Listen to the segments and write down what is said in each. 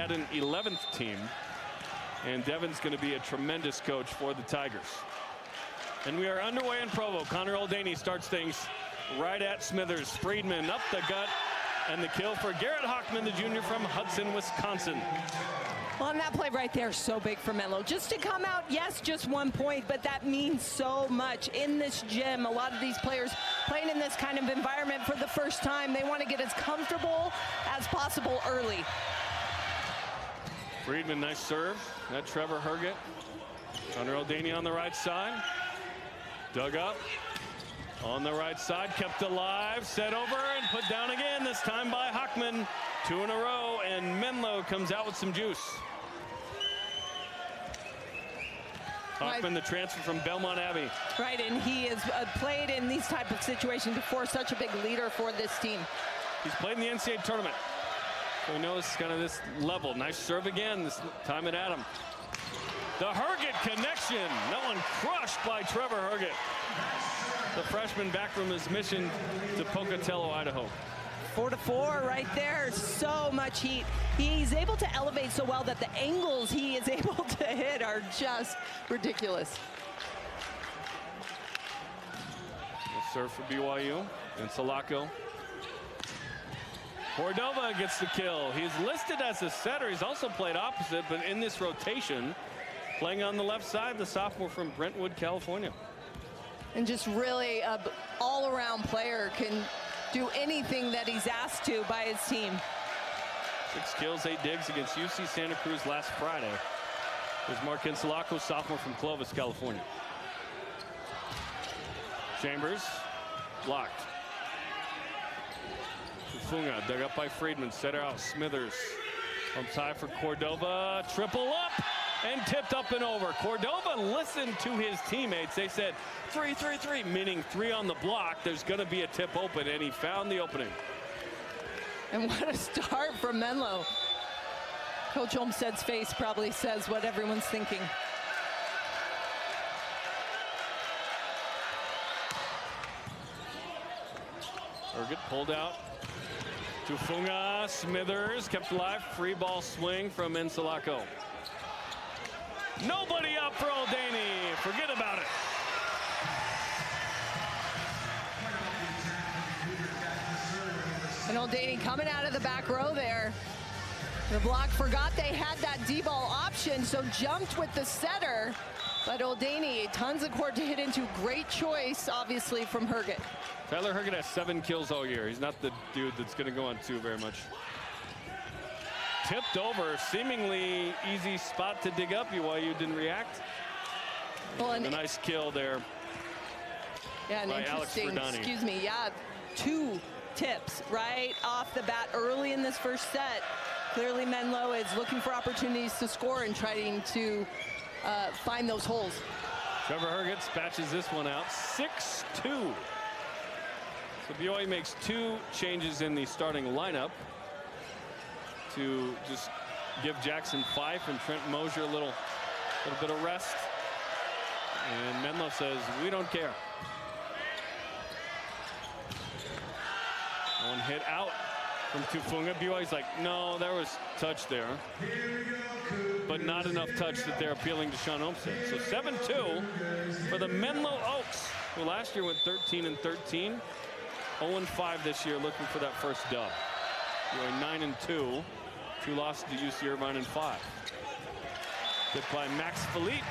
add an 11th team. And Devin's going to be a tremendous coach for the Tigers. And we are underway in Provo. Connor Oldaney starts things right at Smithers. Friedman up the gut, and the kill for Garrett Hockman, the junior from Hudson, Wisconsin. Well, and that play right there is so big for Menlo. Just to come out, yes, just 1 point, but that means so much in this gym. A lot of these players playing in this kind of environment for the first time. They want to get as comfortable as possible early. Friedman, nice serve. That Trevor Herget. Connor Oldaney on the right side. Dug up. On the right side, kept alive, set over, and put down again, this time by Hockman. 2 in a row, and Menlo comes out with some juice. Hockman, the transfer from Belmont Abbey. Right, and he has played in these type of situations before, such a big leader for this team. He's played in the NCAA tournament. So we know it's kind of this level. Nice serve again, this time at Adam. The Herget connection. That one crushed by Trevor Herget. The freshman back from his mission to Pocatello, Idaho. 4-4 right there. So much heat. He's able to elevate so well that the angles he is able to hit are just ridiculous. Serve for BYU. And Salako. Cordova gets the kill. He's listed as a setter. He's also played opposite, but in this rotation, playing on the left side, the sophomore from Brentwood, California. And just really an all-around player, can do anything that he's asked to by his team. 6 kills, 8 digs against UC Santa Cruz last Friday. There's Markin Salako, sophomore from Clovis, California. Chambers, blocked. Fufunga, dug up by Friedman, set her out. Smithers, pumps high for Cordova, triple up, and tipped up and over. Cordova listened to his teammates. They said 3, 3, 3, meaning 3 on the block. There's going to be a tip open, and he found the opening. And what a start from Menlo. Coach Olmstead's face probably says what everyone's thinking. Herget pulled out. Tufunga, Smithers kept alive. Free ball swing from Ensalaco. Nobody up for Oldaney. Forget about it. And Oldaney coming out of the back row there. The block forgot they had that D-ball option, so jumped with the setter. But Oldaney, tons of court to hit into. Great choice, obviously, from Herget. Tyler Herget has 7 kills all year. He's not the dude that's going to go on 2 very much. Tipped over, seemingly easy spot to dig up. BYU didn't react. Well, and a nice kill there. Yeah, by Alex Verdani. Excuse me, yeah, 2 tips right off the bat early in this first set. Clearly Menlo is looking for opportunities to score and trying to find those holes. Trevor Herget dispatches this one out, 6-2. So BYU makes 2 changes in the starting lineup to just give Jackson Fife and Trent Mosier a little bit of rest. And Menlo says, we don't care. One hit out from Tufunga. BYU's like, no, there was touch there, but not enough touch that they're appealing to Sean Olmstead. So 7-2 for the Menlo Oaks, who last year went 13-13. 0-5 this year, looking for that first dub. BYU 9-2. 2 losses to UC Irvine in 5. Hit by Max Philippe.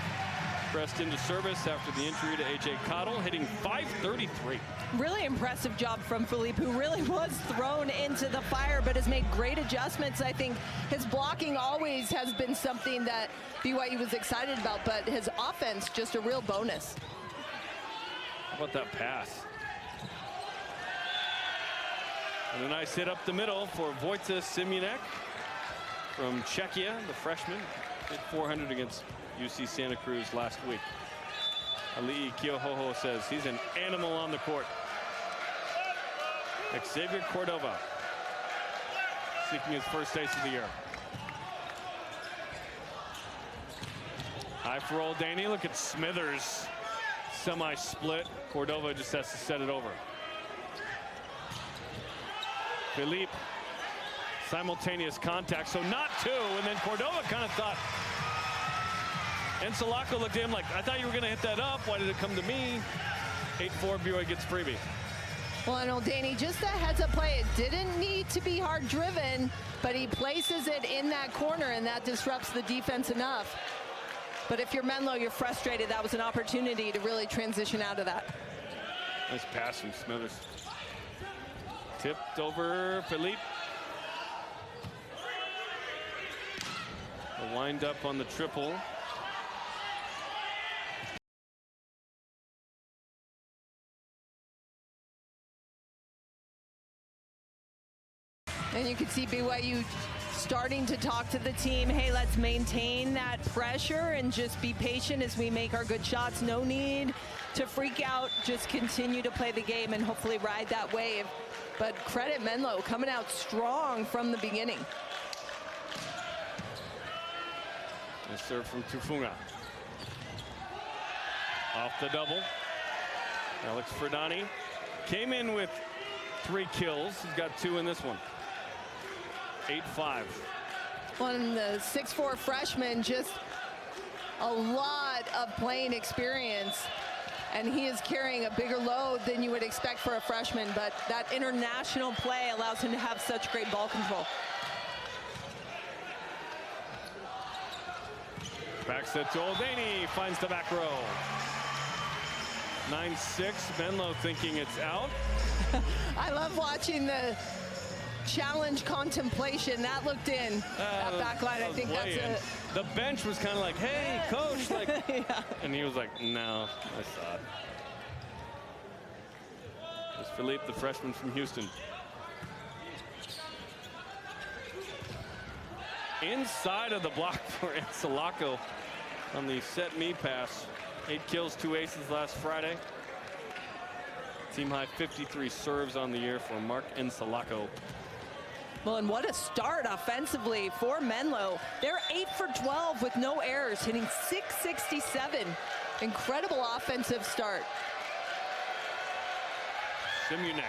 Pressed into service after the injury to A.J. Cottle, hitting .533. Really impressive job from Philippe, who really was thrown into the fire, but has made great adjustments. I think his blocking always has been something that BYU was excited about, but his offense, just a real bonus. How about that pass? And a nice hit up the middle for Wojciech Simunek from Czechia, the freshman. Hit 400 against UC Santa Cruz last week. Ali'i Kiohoho says he's an animal on the court. Xavier Cordova seeking his first ace of the year. High for Oldaney. Look at Smithers. Semi-split. Cordova just has to set it over. Philippe Simultaneous contact, so not two, and then Cordova kind of thought, and Salako looked at him like, I thought you were going to hit that up. Why did it come to me? 8-4, BYU gets freebie. Well, and O'Daney, just a heads-up play. It didn't need to be hard-driven, but he places it in that corner, and that disrupts the defense enough. But if you're Menlo, you're frustrated. That was an opportunity to really transition out of that. Nice pass from Smithers. Tipped over Philippe. The wind up on the triple. And you can see BYU starting to talk to the team. Hey, let's maintain that pressure and just be patient as we make our good shots. No need to freak out. Just continue to play the game and hopefully ride that wave. But credit Menlo coming out strong from the beginning. Nice serve from Tufunga. Off the double. Alex Ferdani came in with 3 kills. He's got 2 in this one. 8-5. Well, and the 6'4" freshman, just a lot of playing experience. And he is carrying a bigger load than you would expect for a freshman. But that international play allows him to have such great ball control. Back set to O'Daney, finds the back row. 9-6, Menlo thinking it's out. I love watching the challenge contemplation. That looked in. That back line, I think that's it. The bench was kind of like, hey, coach. Like, yeah. And he was like, no, I saw it. It's Philippe, the freshman from Houston. Inside of the block for Salako on the set me pass. 8 kills, 2 aces last Friday. Team high 53 serves on the year for Mark Salako. Well, and what a start offensively for Menlo. They're 8 for 12 with no errors, hitting .667. Incredible offensive start. Simunek.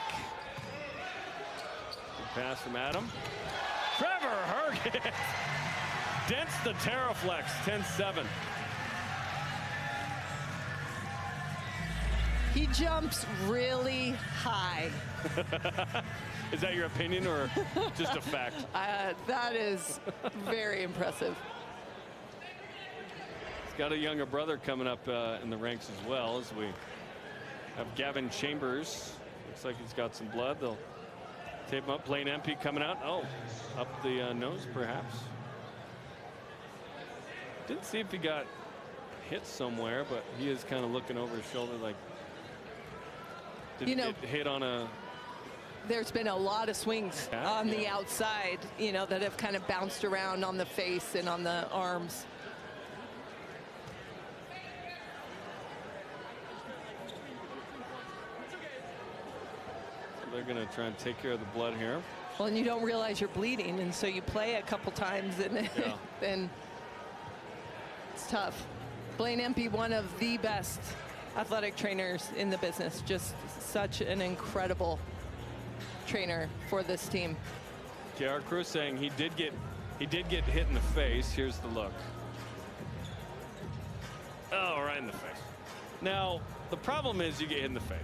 Good pass from Adam. Trevor Herget dents the Terraflex, 10-7. He jumps really high. Is that your opinion or just a fact? That is very impressive. He's got a younger brother coming up in the ranks as well, as we have Gavin Chambers. Looks like he's got some blood. They'll tape him up. Blaine Empey coming out. Oh, up the nose perhaps. Didn't see if he got hit somewhere, but he is kind of looking over his shoulder like, didn't get hit on a... There's been a lot of swings on the outside, you know, that have kind of bounced around on the face and on the arms. So they're going to try and take care of the blood here. Well, and you don't realize you're bleeding, and so you play a couple times, and then it's tough. Blaine Empey, one of the best athletic trainers in the business. Just such an incredible trainer for this team. J.R. Cruz saying he did get hit in the face. Here's the look. Oh, right in the face. Now, the problem is you get hit in the face.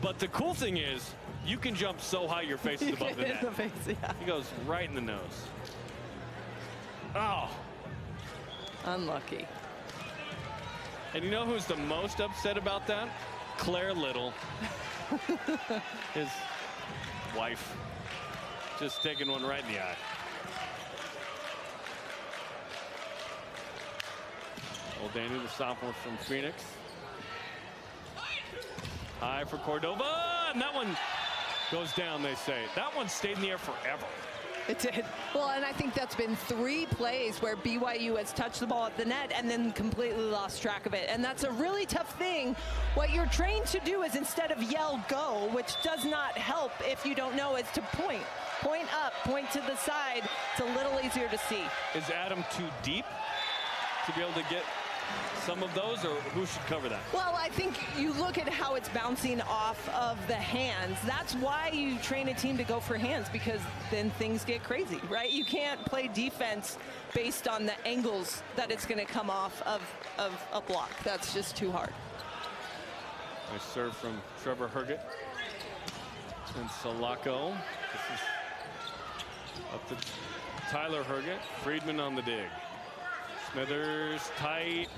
But the cool thing is you can jump so high your face is above the net. The face, yeah. He goes right in the nose. Oh. Unlucky. And you know who's the most upset about that? Claire Little. His wife. Just taking one right in the eye. Old Danny, the sophomore from Phoenix. High for Cordova, and that one goes down, they say. That one stayed in the air forever. It did. Well, and I think that's been 3 plays where BYU has touched the ball at the net and then completely lost track of it. And that's a really tough thing. What you're trained to do is, instead of yell go, which does not help if you don't know, is to point. Point up, point to the side. It's a little easier to see. Is Adam too deep to be able to get some of those, or who should cover that? Well, I think you look at how it's bouncing off of the hands. That's why you train a team to go for hands, because then things get crazy, right? You can't play defense based on the angles that it's going to come off of a block. That's just too hard. Nice serve from Trevor Herget. And Salako. This is up to Tyler Herget. Friedman on the dig. Smithers tight.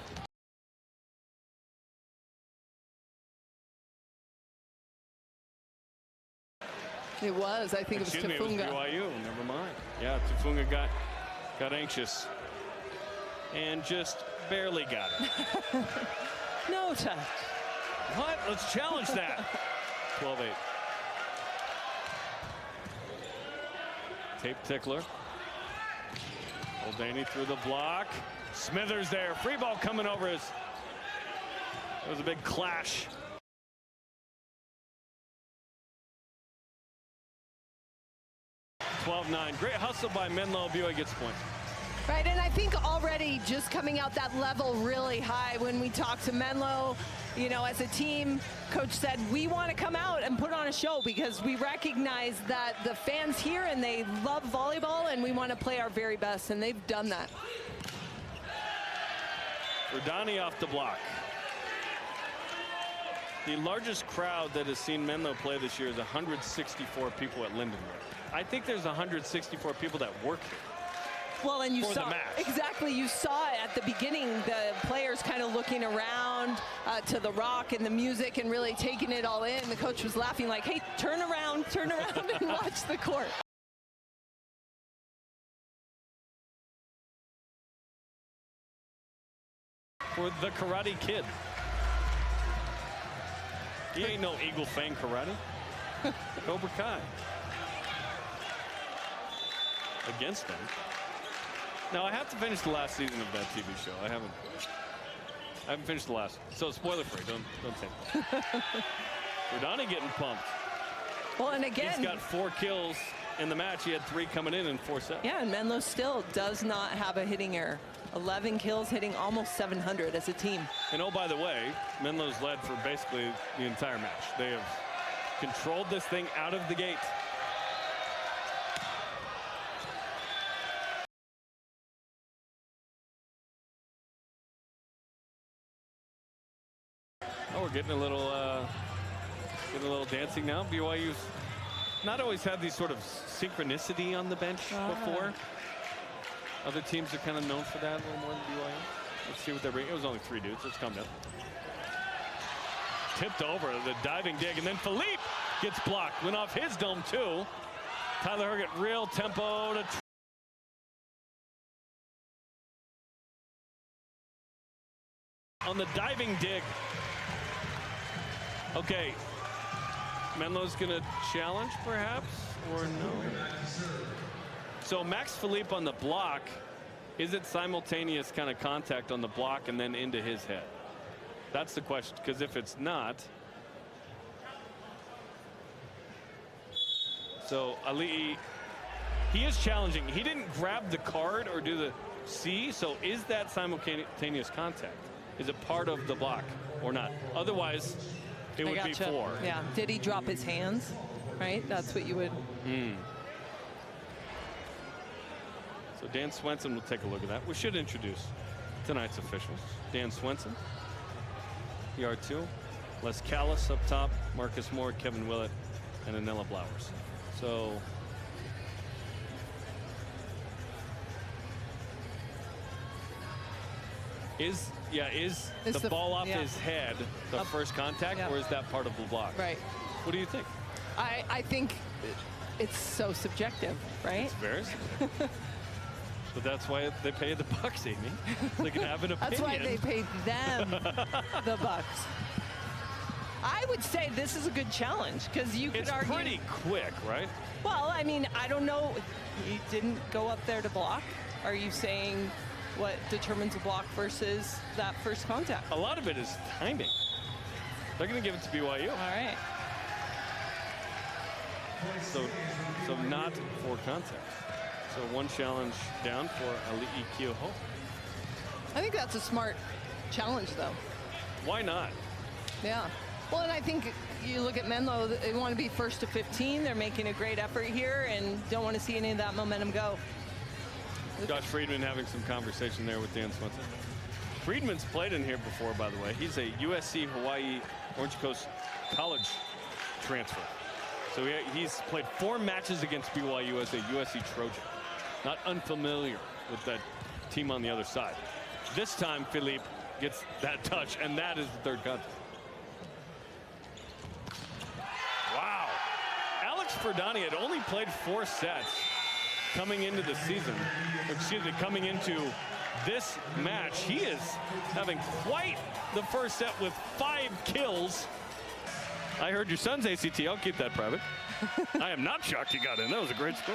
It was. I think it was Tufunga. It was BYU. Never mind. Yeah, Tufunga got anxious and just barely got it. No touch. What? Let's challenge that. 12-8. Tape tickler. Muldaney through the block. Smithers there. Free ball coming over his. It was a big clash. (12-9). Great hustle by Menlo. BYU gets points. Right, and I think already just coming out that level really high when we talked to Menlo, you know, as a team, coach said, we want to come out and put on a show because we recognize that the fans here and they love volleyball and we want to play our very best, and they've done that. Verdani off the block. The largest crowd that has seen Menlo play this year is 164 people at Lindenwood. I think there's 164 people that work here. Well, and you saw exactly. You saw it at the beginning. The players kind of looking around to the rock and the music and really taking it all in. The coach was laughing like, "Hey, turn around and watch the court." For the Karate Kid. He ain't no Eagle Fang Karate. Cobra Kai. Against them. Now I have to finish the last season of that TV show. I haven't finished the last. So spoiler free. Don't take that. Verdani getting pumped. Well, and again, he's got 4 kills in the match. He had 3 coming in 4 sets. Yeah, and Menlo still does not have a hitting error. 11 kills, hitting almost 700 as a team. And oh, by the way, Menlo's led for basically the entire match. They have controlled this thing out of the gate. Oh, we're getting a little dancing now. BYU's not always had these sort of synchronicity on the bench before. Other teams are kind of known for that a little more than BYU. Let's see what they're bringing. It was only 3 dudes. Let's calm down. Tipped over the diving dig, and then Philippe gets blocked. Went off his dome too. Tyler Herget, real tempo to. On the diving dig. Okay, Menlo's gonna challenge perhaps, or no? So Max Philippe on the block, is it simultaneous kind of contact on the block and then into his head? That's the question, because if it's not, so Ali, he is challenging. He didn't grab the card or do the C, so is that simultaneous contact? Is it part of the block or not? Otherwise, it would be 4. Yeah. Did he drop his hands? Right. That's what you would. So Dan Swenson will take a look at that. We should introduce tonight's officials. Dan Swenson, ER2. Les Callis up top. Marcus Moore, Kevin Willett, and Anella Blowers. So. Is the ball off his head the first contact, or is that part of the block? Right. What do you think? I think it's so subjective, right? It's very subjective. But that's why they pay the bucks, Amy. They can have an opinion. That's why they pay them the bucks. I would say this is a good challenge, because you could argue. It's pretty quick, right? Well, I mean, I don't know. He didn't go up there to block. Are you saying what determines a block versus that first contact? A lot of it is timing. They're going to give it to BYU. All right. So not for contact. So 1 challenge down for Ali'i Kioho. I think that's a smart challenge, though. Why not? Yeah. Well, and I think you look at Menlo, they want to be first to 15. They're making a great effort here and don't want to see any of that momentum go. Josh Friedman having some conversation there with Dan Swenson. Friedman's played in here before, by the way. He's a USC Hawaii Orange Coast College transfer. So he's played 4 matches against BYU as a USC Trojan. Not unfamiliar with that team on the other side. This time, Philippe gets that touch, and that is the 3rd contact. Wow. Alex Verdani had only played 4 sets coming into the season. Excuse me, coming into this match. He is having quite the first set with 5 kills. I heard your son's ACT. I'll keep that private. I am not shocked he got in. That was a great score.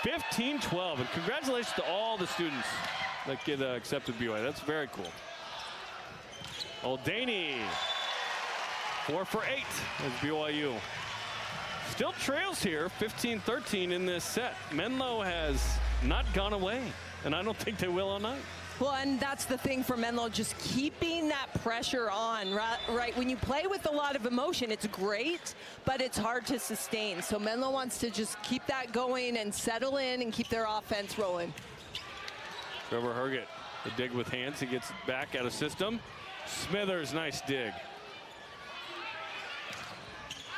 15-12, and congratulations to all the students that get accepted BYU. That's very cool. Oldaney, 4 for 8 as BYU still trails here, 15-13 in this set. Menlo has not gone away, and I don't think they will all night. Well, and that's the thing for Menlo, just keeping that pressure on, right? When you play with a lot of emotion, it's great, but it's hard to sustain. So Menlo wants to just keep that going and settle in and keep their offense rolling. Trevor Herget, the dig with hands. He gets it back out of system. Smithers, nice dig.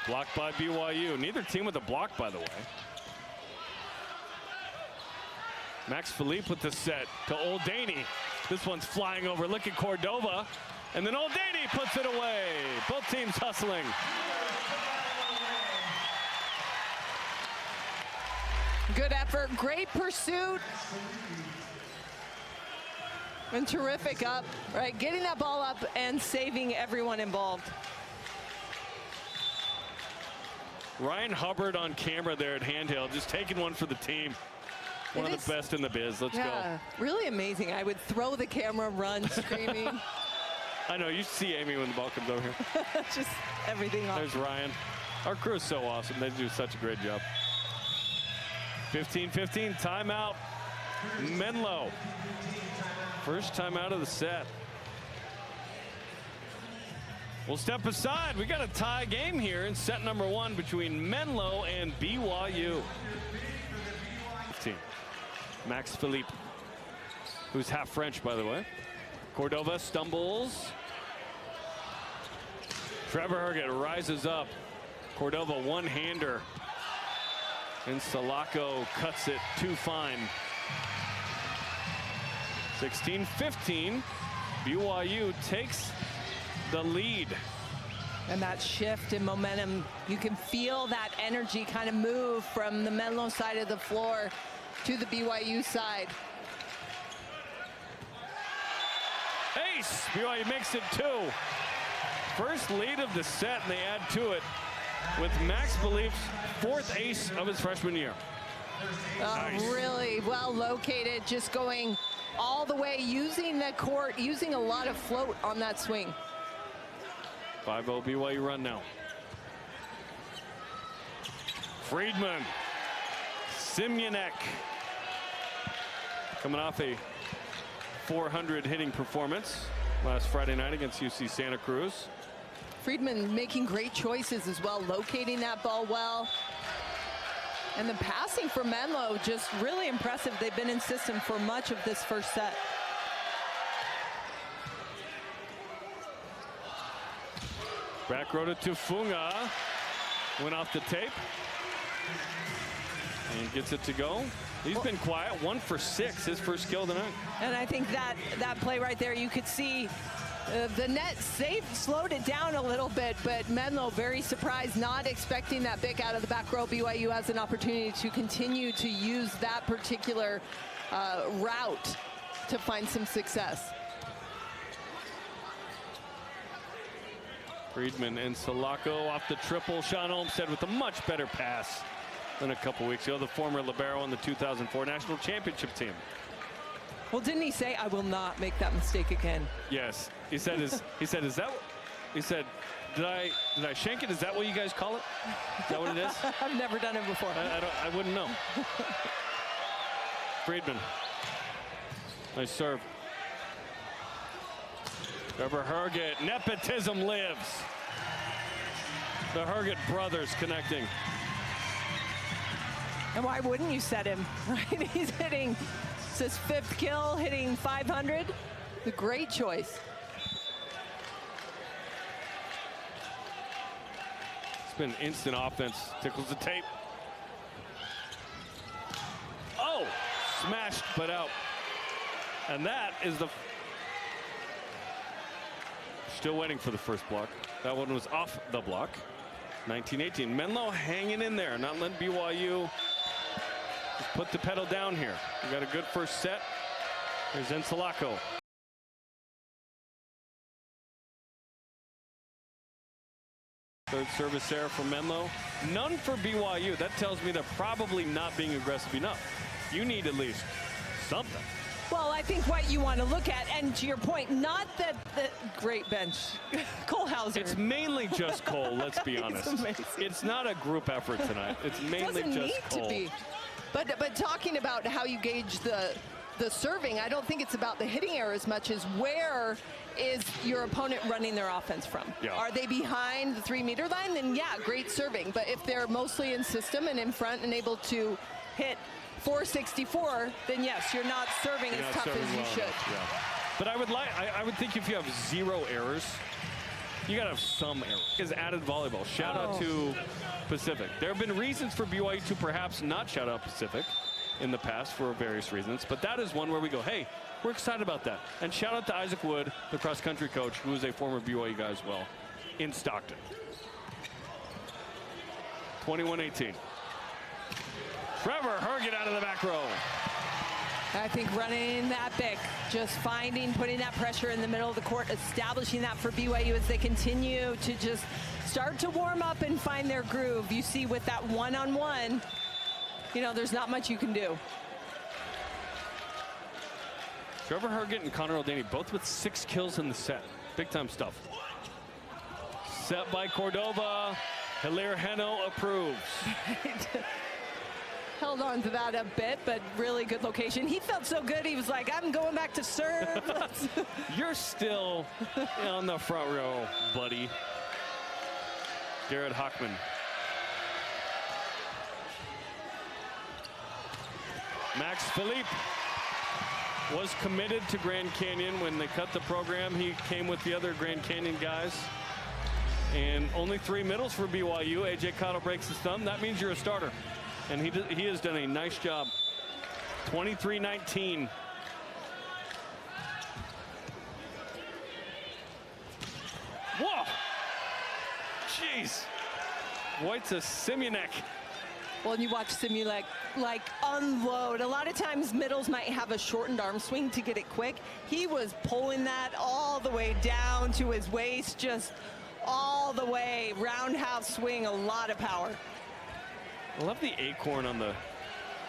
Blocked by BYU. Neither team with a block, by the way. Max Philippe with the set to Oldaney. This one's flying over. Look at Cordova. And then Oldaney puts it away. Both teams hustling. Good effort. Great pursuit. And terrific up, right? Getting that ball up and saving everyone involved. Ryan Hubbard on camera there at handheld, just taking one for the team. One of the best in the biz. Let's go. Really amazing. I would throw the camera, run, screaming. I know, you see Amy when the ball comes over here. Just everything off. There's Ryan. Our crew is so awesome. They do such a great job. 15-15, timeout. Menlo. First time out of the set. We'll step aside. We got a tie game here in set number 1 between Menlo and BYU. 15. Max Philippe, who's half French, by the way. Cordova stumbles. Trevor Herget rises up. Cordova one-hander. And Salako cuts it too fine. 16-15. BYU takes the lead. And that shift in momentum, you can feel that energy kind of move from the Menlo side of the floor to the BYU side. Ace! BYU makes it 2. First lead of the set, and they add to it with Max Philippe's 4th ace of his freshman year. Nice. Really well located, just going all the way, using the court, using a lot of float on that swing. 5-0 BYU run now. Friedman. Simionek. Coming off a 400 hitting performance last Friday night against UC Santa Cruz. Friedman making great choices as well, locating that ball well. And the passing for Menlo, just really impressive. They've been in system for much of this first set. Back row to Tufunga. Went off the tape. And gets it to go. He's been quiet, 1 for 6, his first kill tonight. And I think that play right there, you could see the net slowed it down a little bit, but Menlo very surprised, not expecting that pick out of the back row. BYU has an opportunity to continue to use that particular route to find some success. Friedman and Salako off the triple. Sean Olmstead with a much better pass than a couple weeks ago. The former libero on the 2004 national championship team. Well, didn't he say, "I will not make that mistake again"? Yes, he said. He said, did I shank it? Is that what you guys call it? Is that what it is? I've never done it before. I wouldn't know. Friedman, nice serve. Trevor Herget, nepotism lives. The Herget brothers connecting. And why wouldn't you set him, right? He's hitting, it's his 5th kill, hitting 500. A great choice. It's been instant offense. Tickles the tape. Oh, smashed but out. And that is the... Still waiting for the first block. That one was off the block. 19-18. Menlo hanging in there, not letting BYU just put the pedal down here. We got a good first set. Here's Ensalaco. Third service error for Menlo. None for BYU. That tells me they're probably not being aggressive enough. You need at least something. Well, I think what you want to look at, and to your point, not that the great bench, Cole Hauser. It's mainly just Cole, let's be honest. It's not a group effort tonight. It's mainly just need Cole. To be. But talking about how you gauge the serving, I don't think it's about the hitting error as much as where is your opponent running their offense from. Yeah. Are they behind the 3-meter line? Then yeah, great serving. But if they're mostly in system and in front and able to hit 464, then yes, you're not serving as tough as you should. Yeah. But I would think if you have 0 errors, you gotta have some errors. Is added volleyball. Shout out to Pacific. There have been reasons for BYU to perhaps not shout out Pacific in the past for various reasons, but that is one where we go, hey, we're excited about that. And shout out to Isaac Wood, the cross-country coach, who is a former BYU guy as well, in Stockton. 21-18. Trevor Herget out of the back row. I think running that big, just putting that pressure in the middle of the court, establishing that for BYU as they continue to just start to warm up and find their groove. You see with that one-on-one, you know, there's not much you can do. Trevor Herget and Connor O'Daney both with 6 kills in the set. Big time stuff. Set by Cordova. Hilaire Heno approves. Held on to that a bit, but really good location. He felt so good, he was like, I'm going back to serve. You're still on the front row, buddy. Garrett Hockman. Max Philippe was committed to Grand Canyon when they cut the program. He came with the other Grand Canyon guys. And only 3 middles for BYU. AJ Cotto breaks his thumb. That means you're a starter. And he has done a nice job. 23-19. Whoa! Jeez. Wojciech Simunek. Well, you watch Simunek like unload. A lot of times middles might have a shortened arm swing to get it quick. He was pulling that all the way down to his waist, just all the way. Roundhouse swing, a lot of power. I love the acorn on the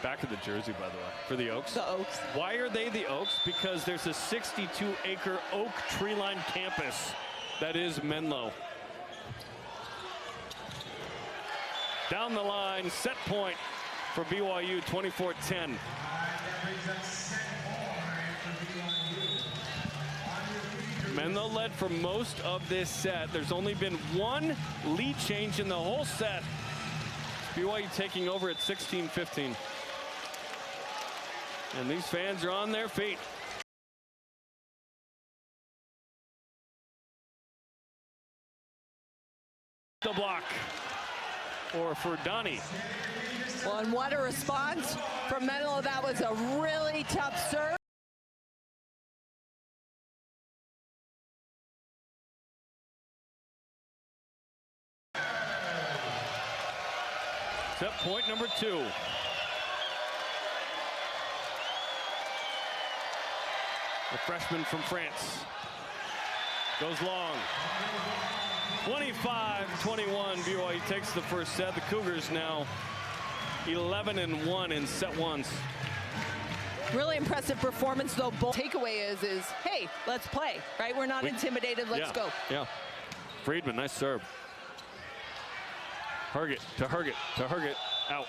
back of the jersey, by the way, for the Oaks. The Oaks. Why are they the Oaks? Because there's a 62-acre oak tree-lined campus that is Menlo. Down the line, set point for BYU, 24-10. Menlo led for most of this set. There's only been 1 lead change in the whole set. BYU taking over at 16-15. And these fans are on their feet. The block. Or for Donnie. Well, and what a response from Menlo. That was a really tough serve. Set point number 2. The freshman from France goes long. 25-21, BYU takes the first set. The Cougars now 11-1 in set 1s. Really impressive performance, though. Both takeaway is hey, let's play, right? We're not intimidated. Let's go. Yeah. Friedman, nice serve. Herget to Herget to Herget, out.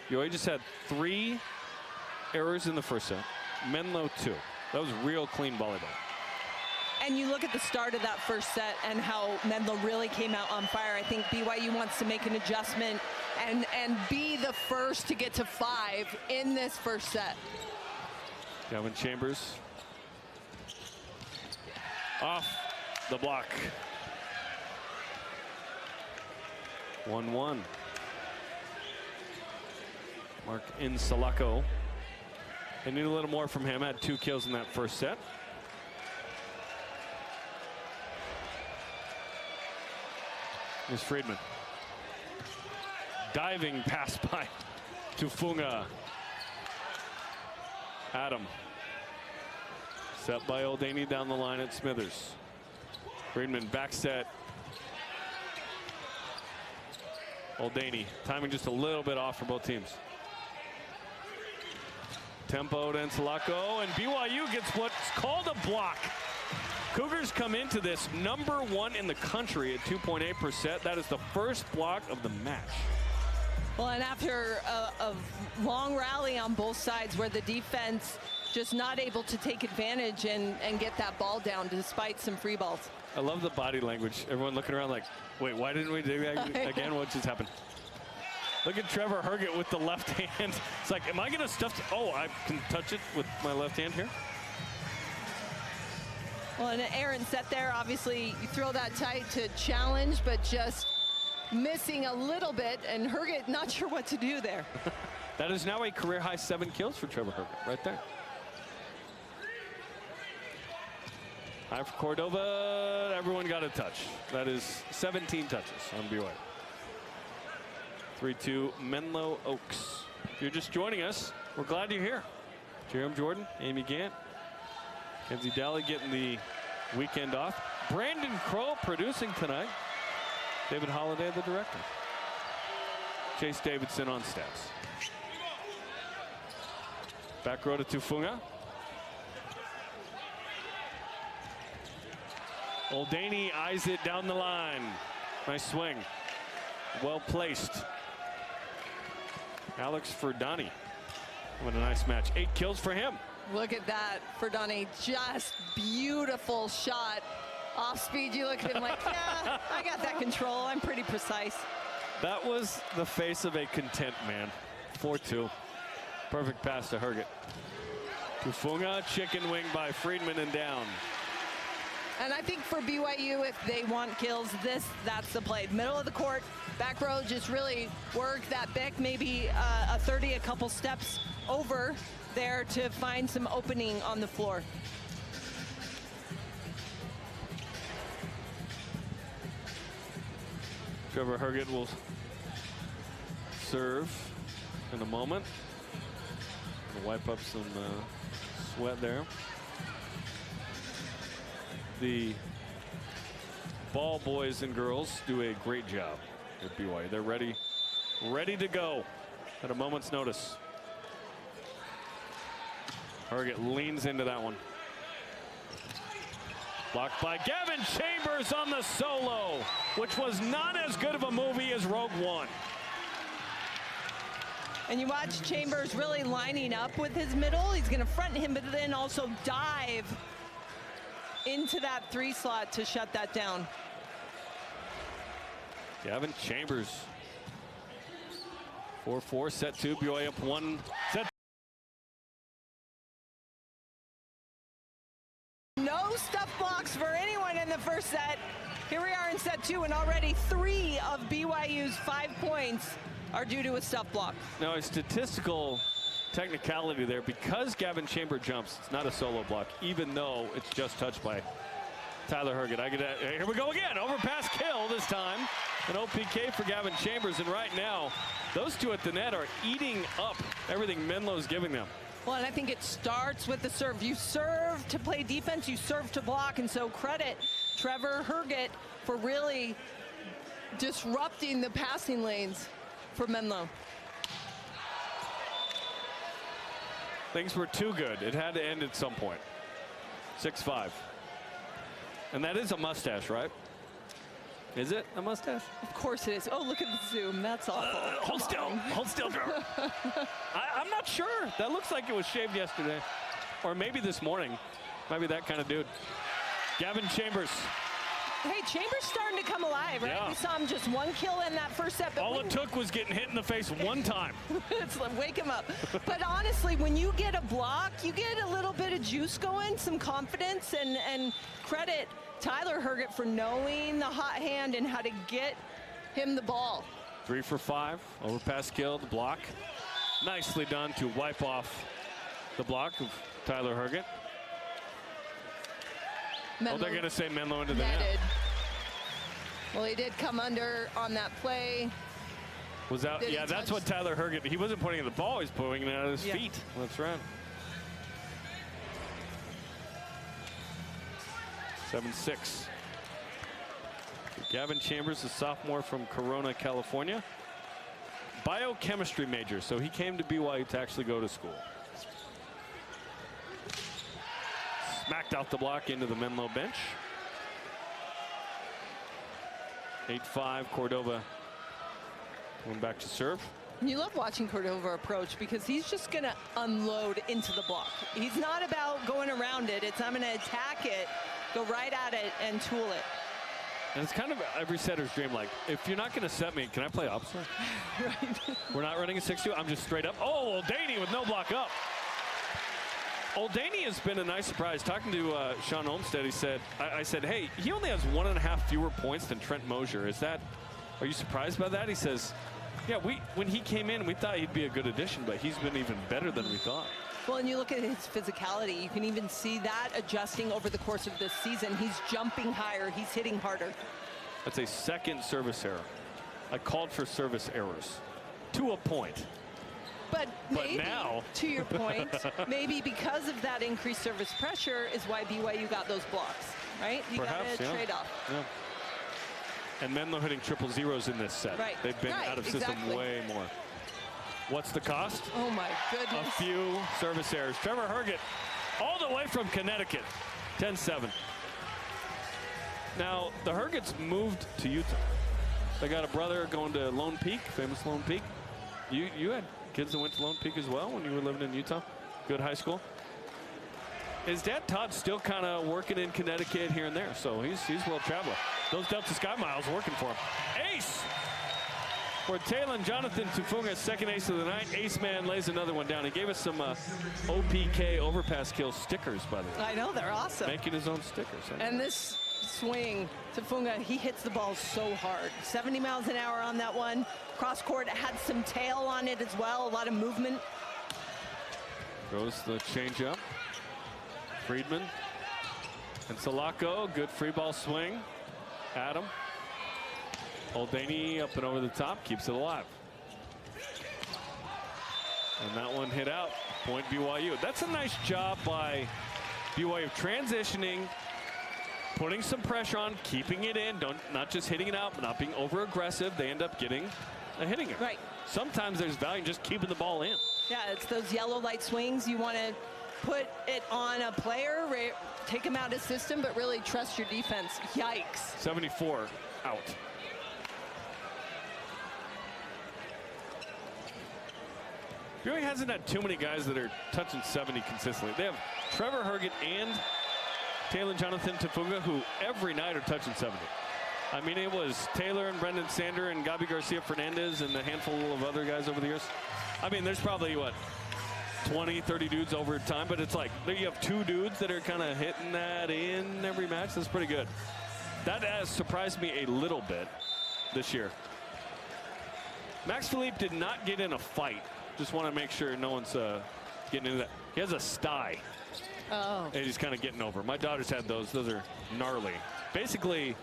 BYU just had 3 errors in the first set. Menlo 2. That was real clean volleyball. And you look at the start of that first set and how Menlo really came out on fire. I think BYU wants to make an adjustment and be the first to get to 5 in this first set. Gavin Chambers off the block. 1-1. Mark Insalaco. They need a little more from him. Had 2 kills in that first set. Here's Friedman. Diving pass by Tufunga. Adam. Set by Oldaney down the line at Smithers. Friedman back set. Oldaney. Timing just a little bit off for both teams. Tempo to Insalaco, and BYU gets what's called a block. Cougars come into this #1 in the country at 2.8%. That is the first block of the match. Well, and after a long rally on both sides where the defense just not able to take advantage and get that ball down despite some free balls. I love the body language. Everyone looking around like, wait, why didn't we do that again? What just happened? Look at Trevor Herget with the left hand. It's like, am I going to stuff? Oh, I can touch it with my left hand here. Well, and Aaron set there. Obviously, you throw that tight to challenge, but just missing a little bit, and Herget not sure what to do there. That is now a career high 7 kills for Trevor Herget right there. High for Cordova. Everyone got a touch. That is 17 touches on BYU. 3-2 Menlo Oaks. If you're just joining us, we're glad you're here. Jerome Jordan, Amy Gant, Kenzie Daly getting the weekend off. Brandon Crow producing tonight. David Holliday, the director. Chase Davidson on stats. Back row to Tufunga. Oldaney eyes it down the line. Nice swing. Well placed. Alex Ferdani. What a nice match. 8 kills for him. Look at that, Ferdani. Just beautiful shot. Off speed, you look at him like, yeah, I got that control. I'm pretty precise. That was the face of a content man. 4-2. Perfect pass to Herget. Tufunga, chicken wing by Friedman and down. And I think for BYU, if they want kills, that's the play. Middle of the court, back row, just really work that back, maybe a 30, a couple steps over there to find some opening on the floor. Trevor Herget will serve in a moment. Gonna wipe up some sweat there. The ball boys and girls do a great job at BYU. They're ready to go at a moment's notice. Herget leans into that one. Blocked by Gavin Chambers on the solo, which was not as good of a movie as Rogue One. And you watch Chambers really lining up with his middle. He's going to front him, but then also dive into that 3 slot to shut that down. Gavin Chambers. 4-4, set 2, BYU up 1. Set. No stuff blocks for anyone in the first set. Here we are in set 2, and already 3 of BYU's 5 points are due to a stuff block. Now, a statistical technicality there, because Gavin Chambers jumps, it's not a solo block, even though it's just touched by Tyler Herget. Here we go again, overpass kill this time. An OPK for Gavin Chambers, and right now, those two at the net are eating up everything Menlo's giving them. Well, and I think it starts with the serve. You serve to play defense, you serve to block, and so credit Trevor Herget for really disrupting the passing lanes for Menlo. Things were too good. It had to end at some point. 6-5. And that is a mustache, right? Is it a mustache? Of course it is. Oh, look at the zoom. That's awful. Hold still, Trevor. I'm not sure. That looks like it was shaved yesterday. Or maybe this morning. Might be that kind of dude. Gavin Chambers. Hey, Chambers starting to come alive, right? Yeah. We saw him just 1 kill in that first set. But all it took was getting hit in the face one time. It's like, wake him up. But honestly, when you get a block, you get a little bit of juice going, some confidence, and credit Tyler Herget for knowing the hot hand and how to get him the ball. 3 for 5. Overpass kill, the block. Nicely done to wipe off the block of Tyler Herget. Menlo Oh, they're going to say Menlo into the net. netted. Well, he did come under on that play. Was that? Did Yeah, he that's touch? what Tyler Herget. He wasn't pointing at the ball. He's pointing it at his feet. That's right. 7-6. Gavin Chambers, a sophomore from Corona, California. Biochemistry major, so he came to BYU to actually go to school. Smacked out the block into the Menlo bench. 8-5, Cordova going back to serve. You love watching Cordova approach because he's just going to unload into the block. He's not about going around it. It's I'm going to attack it, go right at it, and tool it. And it's kind of every setter's dream. Like, if you're not going to set me, can I play opposite? Right. We're not running a 6-2. I'm just straight up. Oh, O'Daney with no block up. O'Daney has been a nice surprise. Talking to Sean Olmstead, he said, I said, hey, he only has 1.5 fewer points than Trent Mosier. Are you surprised by that? He says, yeah, when he came in, we thought he'd be a good addition, but he's been even better than we thought. Well, and you look at his physicality, you can even see that adjusting over the course of this season. He's jumping higher, he's hitting harder. That's a second service error. I called for service errors to a point. But maybe, now, to your point, maybe because of that increased service pressure is why BYU got those blocks, right? You got Perhaps, to yeah. trade off. Yeah. And Menlo hitting triple zeros in this set. Right. They've been Right, out of system exactly. way more. What's the cost? Oh my A goodness. few service errors. Trevor Herget all the way from Connecticut. 10-7. Now, the Hergets moved to Utah. They got a brother going to Lone Peak, famous Lone Peak. You had kids that went to Lone Peak as well when you were living in Utah? Good high school? His dad Todd's still kind of working in Connecticut here and there, so he's well traveler. Those Delta Sky Miles working for him. Ace for Talon Jonathan Tufunga, second ace of the night. Ace man lays another one down. He gave us some OPK overpass kill stickers, by the way. I know, they're awesome. Making his own stickers. And this swing, Tufunga, he hits the ball so hard. 70 miles an hour on that one. Cross court, had some tail on it as well, a lot of movement. Goes the change up. Friedman and Salako, good free ball swing. Adam. O'Daney up and over the top, keeps it alive. And that one hit out, point BYU. That's a nice job by BYU transitioning, putting some pressure on, keeping it in, not just hitting it out, but not being over aggressive. They end up getting a hitting it. Right. Sometimes there's value in just keeping the ball in. Yeah, it's those yellow light swings. You want to put it on a player, take him out of system, but really trust your defense. Yikes. 74 out. BYU hasn't had too many guys that are touching 70 consistently. They have Trevor Herget and Taylor Jonathan Tufunga, who every night are touching 70. I mean, it was Taylor and Brendan Sander and Gabi Garcia Fernandez and a handful of other guys over the years. I mean, there's probably, what, 20, 30 dudes over time, but it's like you have 2 dudes that are kind of hitting that in every match. That's pretty good. That has surprised me a little bit this year. Max Philippe did not get in a fight. Just want to make sure no one's getting into that. He has a sty. Oh. And he's kind of getting over. My daughter's had those. Those are gnarly. Basically,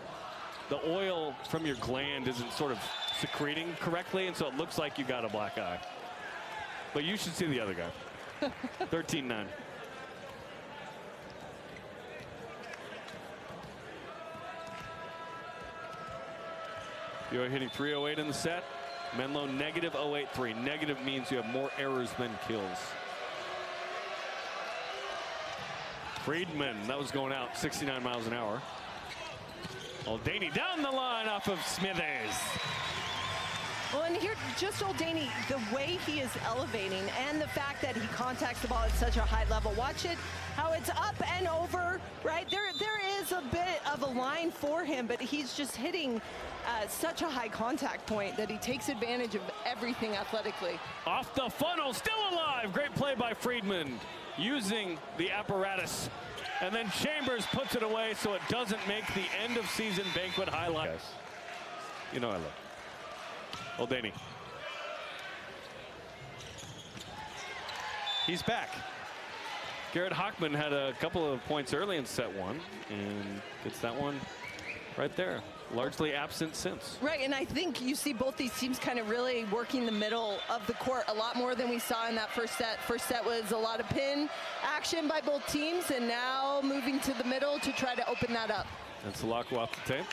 the oil from your gland isn't sort of secreting correctly, and so it looks like you got a black eye. But you should see the other guy. 13-9. You're hitting 308 in the set. Menlo negative 083. Negative means you have more errors than kills. Friedman, that was going out 69 miles an hour. O'Daney down the line off of Smithers. Well, and here, just Oldani, the way he is elevating and the fact that he contacts the ball at such a high level. Watch it, how it's up and over, right? There is a bit of a line for him, but he's just hitting such a high contact point that he takes advantage of everything athletically. Off the funnel, still alive. Great play by Friedman, using the apparatus. And then Chambers puts it away so it doesn't make the end of season banquet highlight. Yes. You know I love it. Oldani. He's back. Garrett Hockman had a couple of points early in set one and gets that one right there. Largely absent since. Right, and I think you see both these teams kind of really working the middle of the court a lot more than we saw in that first set. First set was a lot of pin action by both teams, and now moving to the middle to try to open that up. And Sulaco off the tape.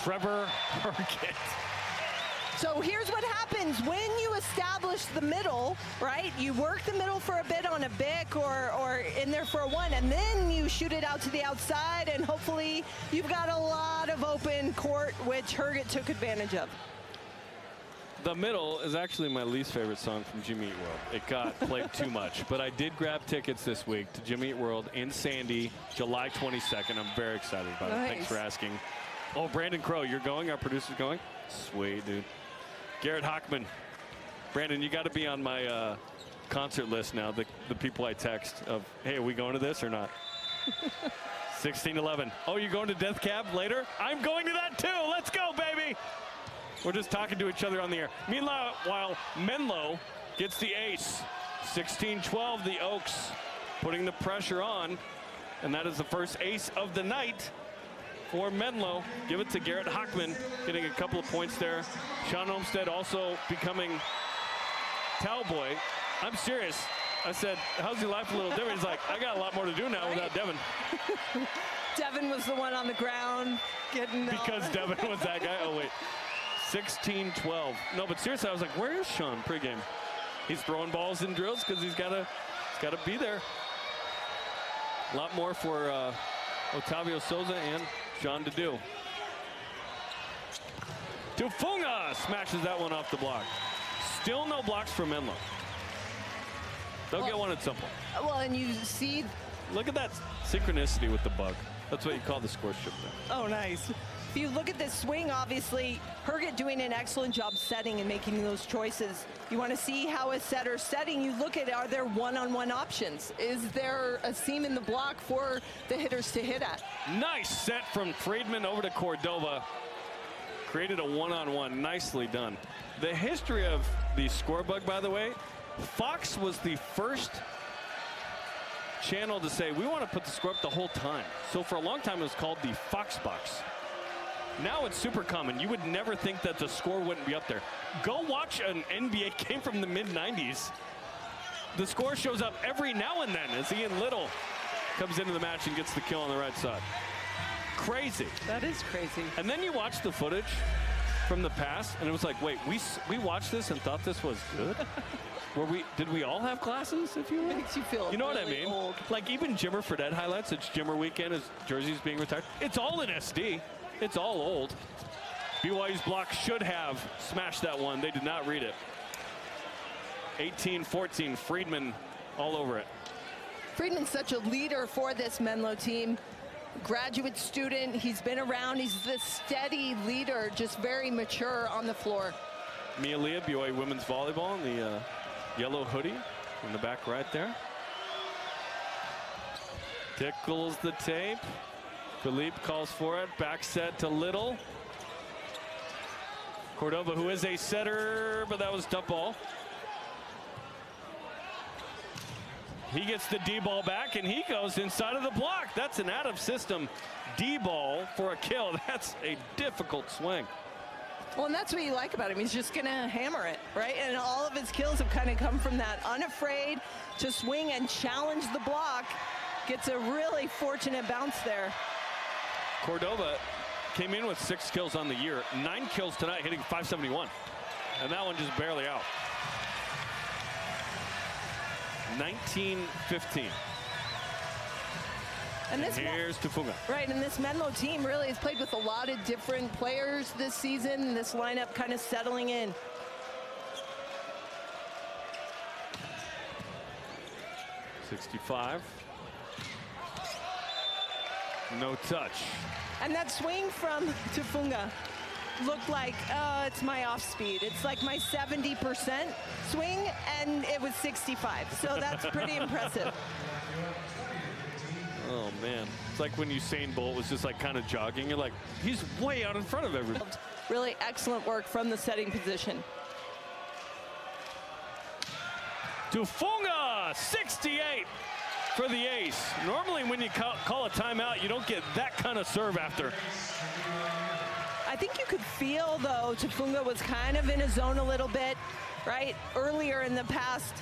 Trevor Herget. So here's what happens when you establish the middle, right? You work the middle for a bit on a bic or in there for a one, and then you shoot it out to the outside, and hopefully you've got a lot of open court, which Herget took advantage of. The middle is actually my least favorite song from Jimmy Eat World. It got played too much, but I did grab tickets this week to Jimmy Eat World in Sandy, July 22nd. I'm very excited about it. Thanks for asking. Oh, Brandon Crow, you're going? Our producer's going? Sweet, dude. Garrett Hockman. Brandon, you got to be on my concert list now, the people I text of, hey, are we going to this or not? 16-11. Oh, you going to Death Cab later? I'm going to that too. Let's go, baby. We're just talking to each other on the air. Meanwhile, while Menlo gets the ace. 16-12, the Oaks putting the pressure on. And that is the first ace of the night for Menlo. Give it to Garrett Hockman, getting a couple of points there. Sean Olmstead also becoming towel boy. I'm serious. I said, how's your life a little different? He's like, I got a lot more to do now without Devin. Devin was the one on the ground getting because Devin was that guy. Oh, wait. 16-12. No, but seriously, I was like, where is Sean pregame? He's throwing balls in drills because he's got to be there. A lot more for Otavio Souza and Sean to do. Tufunga smashes that one off the block. Still no blocks for Menlo. They'll get one at some point. Well, and you see. Look at that synchronicity with the bug. That's what you call the score strip there. Oh, nice. If you look at this swing, obviously, Herget doing an excellent job setting and making those choices. You want to see how a setter's setting. You look at, are there one-on-one options? Is there a seam in the block for the hitters to hit at? Nice set from Friedman over to Cordova. Created a one-on-one. Nicely done. The history of the score bug, by the way, Fox was the first channel to say, we want to put the score up the whole time. So for a long time, it was called the Fox box. Now it's super common. You would never think that the score wouldn't be up there. Go watch an NBA game from the mid-90s. The score shows up every now and then as Ian Little comes into the match and gets the kill on the right side. Crazy. That is crazy. And then you watch the footage from the past, and it was like, wait, we watched this and thought this was good? Did we all have classes, if you will? Makes you feel you know really what I mean? Old. Like even Jimmer Fredette highlights, it's Jimmer weekend as Jersey's being retired. It's all in SD. It's all old. BYU's block should have smashed that one. They did not read it. 18-14, Friedman all over it. Friedman's such a leader for this Menlo team. Graduate student, he's been around, he's the steady leader, just very mature on the floor. Mia Leah, BYU women's volleyball in the yellow hoodie in the back right there. Tickles the tape. Philippe calls for it. Back set to Little. Cordova, who is a setter, but that was tough ball. He gets the D ball back and he goes inside of the block. That's an out of system D ball for a kill. That's a difficult swing. Well, and that's what you like about him. He's just going to hammer it, right? And all of his kills have kind of come from that unafraid to swing and challenge the block. Gets a really fortunate bounce there. Cordova came in with 6 kills on the year, 9 kills tonight, hitting .571. And that one just barely out. 19-15. And here's Tufunga. Right, and this Menlo team really has played with a lot of different players this season. This lineup kind of settling in. .65. No touch. And that swing from Tufunga looked like, it's my off speed. It's like my 70% swing, and it was 65. So that's pretty impressive. Oh, man. It's like when Usain Bolt was just like kind of jogging. You're like, he's way out in front of everybody. Really excellent work from the setting position. Tufunga, 68 for the ace. Normally when you call a timeout, you don't get that kind of serve after. I think you could feel, though, Tufunga was kind of in a zone a little bit, right? Earlier in the past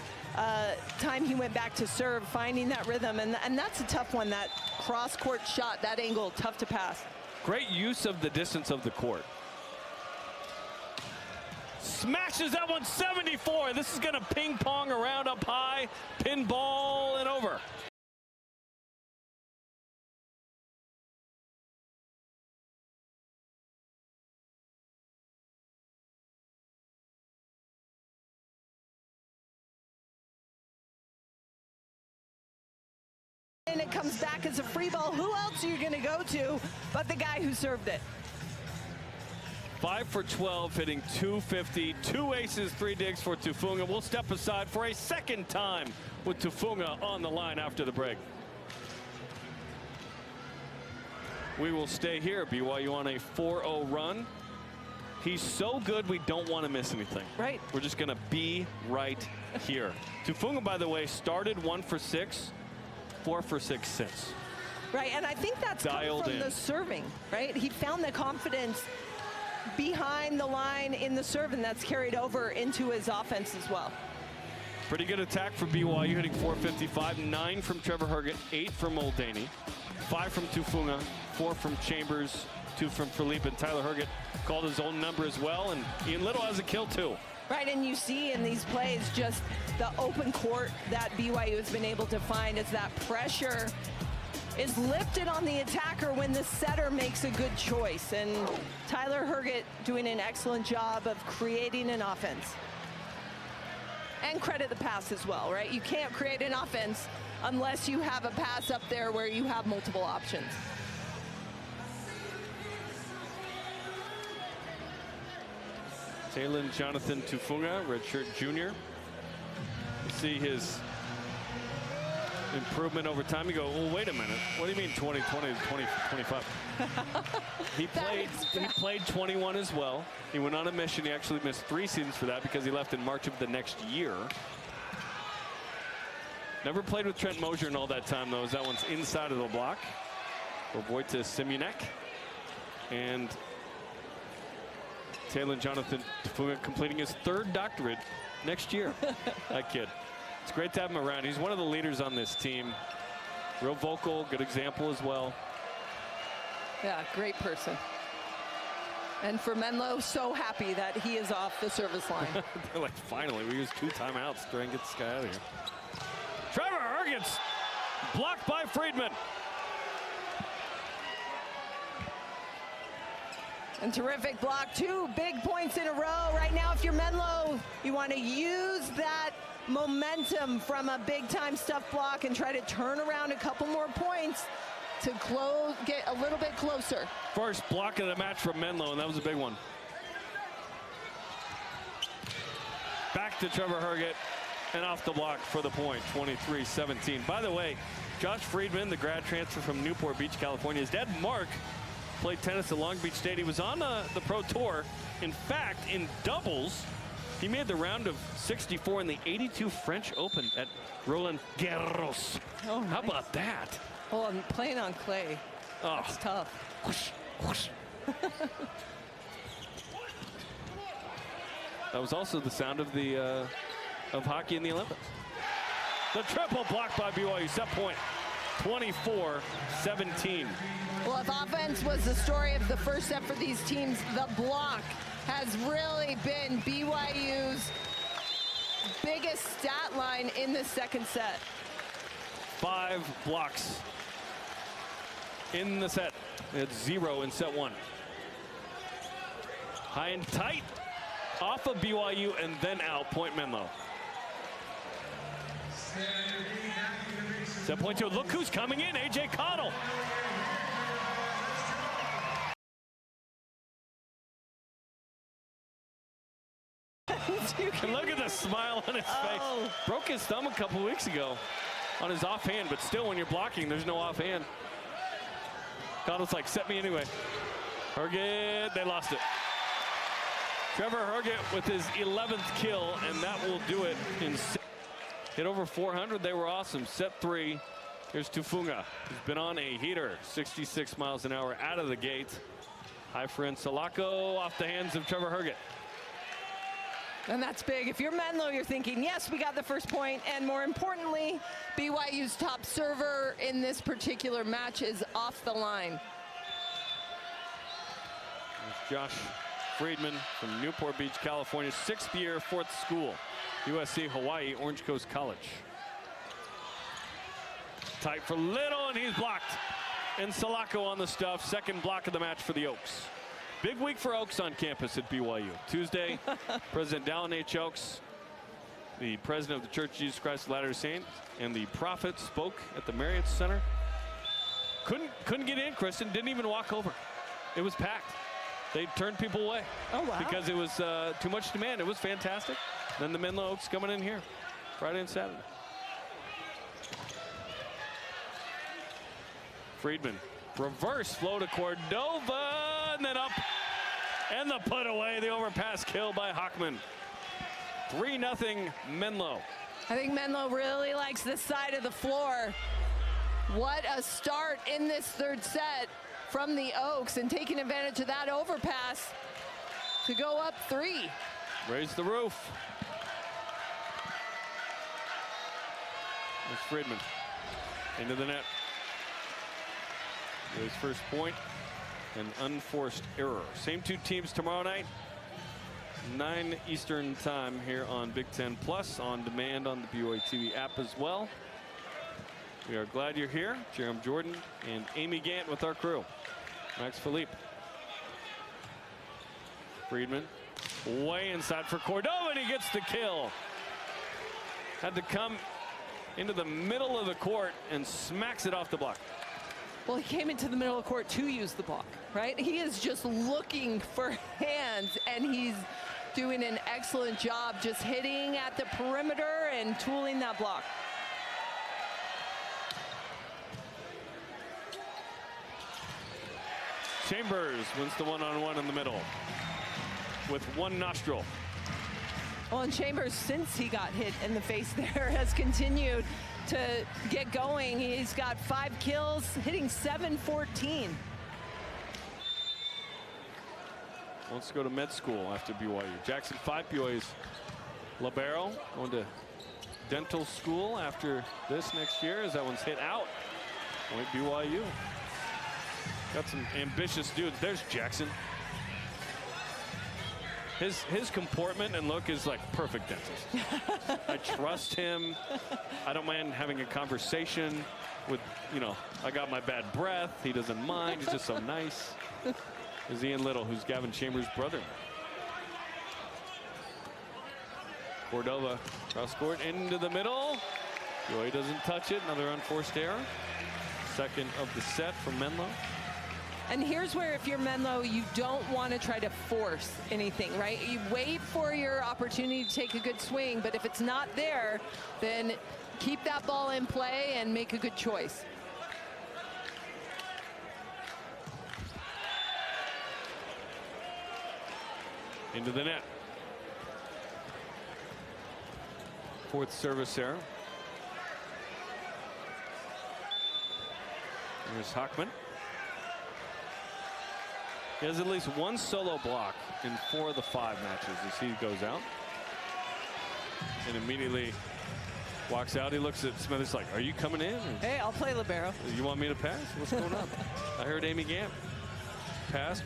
time he went back to serve, finding that rhythm. And that's a tough one, that cross-court shot, that angle, tough to pass. Great use of the distance of the court. Smashes that one, 74. This is going to ping pong around up high, pinball and over. And it comes back as a free ball. Who else are you going to go to but the guy who served it? 5 for 12, hitting .250, 2 aces, 3 digs for Tufunga. We'll step aside for a second time with Tufunga on the line after the break. We will stay here. BYU on a 4-0 run. He's so good, we don't want to miss anything. Right. We're just going to be right here. Tufunga, by the way, started 1 for 6, 4 for 6 since. Right, and I think that's come from the serving, right? He found the confidence behind the line in the serve, and that's carried over into his offense as well. Pretty good attack for BYU, hitting .455, 9 from Trevor Herget, 8 from Muldaney, 5 from Tufunga, 4 from Chambers, 2 from Philippe, and Tyler Herget called his own number as well, and Ian Little has a kill too. Right, and you see in these plays just the open court that BYU has been able to find as that pressure is lifted on the attacker when the setter makes a good choice. And Tyler Herget doing an excellent job of creating an offense. And credit the pass as well, right? You can't create an offense unless you have a pass up there where you have multiple options. Talon Jonathan Tufunga, redshirt junior. You see his improvement over time. You go, well, wait a minute. What do you mean 2020 to 2025? He played 21 as well. He went on a mission. He actually missed 3 seasons for that because he left in March of the next year. Never played with Trent Mosier in all that time, though, as that one's inside of the block for Wojciech Simunek. And Talon Jonathan Tufunga completing his 3rd doctorate next year. That kid. It's great to have him around. He's one of the leaders on this team. Real vocal, good example as well. Yeah, great person. And for Menlo, so happy that he is off the service line. They're like, finally, we used 2 timeouts to try and get this guy out of here. Trevor Herget's blocked by Friedman. And terrific block, 2 big points in a row. Right now, if you're Menlo, you want to use that momentum from a big-time stuff block and try to turn around a couple more points to get a little bit closer. First block of the match from Menlo, and that was a big one. Back to Trevor Herget, and off the block for the point, 23-17. By the way, Josh Friedman, the grad transfer from Newport Beach, California, his dad, Mark, played tennis at Long Beach State. He was on the Pro Tour. In fact, in doubles, he made the round of 64 in the 82 French Open at Roland Garros. Oh, nice. How about that? Oh, I'm playing on clay. Oh, it's tough. Whoosh, whoosh. That was also the sound of the of hockey in the Olympics. The triple block by BYU. Set point, 24-17. Well, if offense was the story of the first set for these teams, the block has really been BYU's biggest stat line in the second set. 5 blocks in the set. It's 0 in set 1. High and tight off of BYU and then out. Point Menlo. Set point 2. Look who's coming in. A.J. Cottle. And look at the smile on his face. Broke his thumb a couple weeks ago on his offhand, but still when you're blocking, there's no offhand. Cottle's like, set me anyway. Herget, they lost it. Trevor Herget with his 11th kill, and that will do it. Hit over 400, they were awesome. Set 3, here's Tufunga, who's been on a heater. 66 miles an hour out of the gate. High for Salako off the hands of Trevor Herget. And that's big. If you're Menlo, you're thinking, yes, we got the first point, and more importantly, BYU's top server in this particular match is off the line. There's Josh Friedman from Newport Beach, California, 6th year, 4th school. USC, Hawaii, Orange Coast College. Tight for Little, and he's blocked. And Salako on the stuff, 2nd block of the match for the Oaks. Big week for Oaks on campus at BYU. Tuesday, President Dallin H. Oaks, the president of the Church of Jesus Christ of Latter-day Saints, and the prophet spoke at the Marriott Center. Couldn't get in, Kristen. Didn't even walk over. It was packed. They turned people away. Oh, wow. Because it was too much demand. It was fantastic. Then the Menlo Oaks coming in here Friday and Saturday. Friedman, reverse flow to Cordova, and then up, and the put away, the overpass kill by Hockman. 3-0 Menlo. I think Menlo really likes this side of the floor. What a start in this 3rd set from the Oaks, and taking advantage of that overpass to go up 3. Raise the roof. There's Friedman into the net. His first point, an unforced error. Same 2 teams tomorrow night, 9 Eastern time here on Big Ten Plus, on demand on the BYU TV app as well. We are glad you're here. Jerem Jordan and Amy Gant with our crew. Max Philippe. Friedman way inside for Cordova, and he gets the kill. Had to come into the middle of the court and smacks it off the block. Well, he came into the middle of the court to use the block, right? He is just looking for hands, and he's doing an excellent job just hitting at the perimeter and tooling that block. Chambers wins the one-on-one in the middle with one nostril. Well, and Chambers, since he got hit in the face there, has continued to get going. He's got 5 kills, hitting .714. Wants to go to med school after BYU. Jackson 5, BYU's libero, going to dental school after this next year, as that one's hit out. Point BYU. Got some ambitious dudes. There's Jackson. His comportment and look is like perfect dentist. I trust him. I don't mind having a conversation with, I got my bad breath. He doesn't mind. He's just so nice. There's Ian Little, who's Gavin Chambers' brother. Cordova cross court into the middle. Joy doesn't touch it. Another unforced error. 2nd of the set for Menlo. And here's where, if you're Menlo, you don't want to try to force anything, right? You wait for your opportunity to take a good swing, but if it's not there, then keep that ball in play and make a good choice. Into the net. 4th service error. There's Hockman. He has at least 1 solo block in 4 of the 5 matches as he goes out. And immediately walks out. He looks at Smithers like, are you coming in? Or, hey, I'll play libero. You want me to pass? What's going on? I heard Amy Gant passed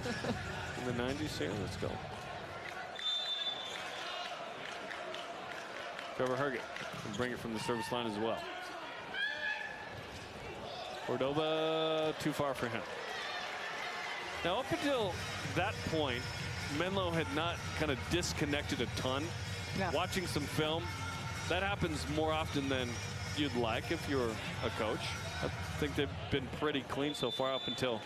in the 90s here. Let's go. Trevor Herget can bring it from the service line as well. Cordova too far for him. Now up until that point, Menlo had not kind of disconnected a ton. Yeah. Watching some film, that happens more often than you'd like if you're a coach. I think they've been pretty clean so far up until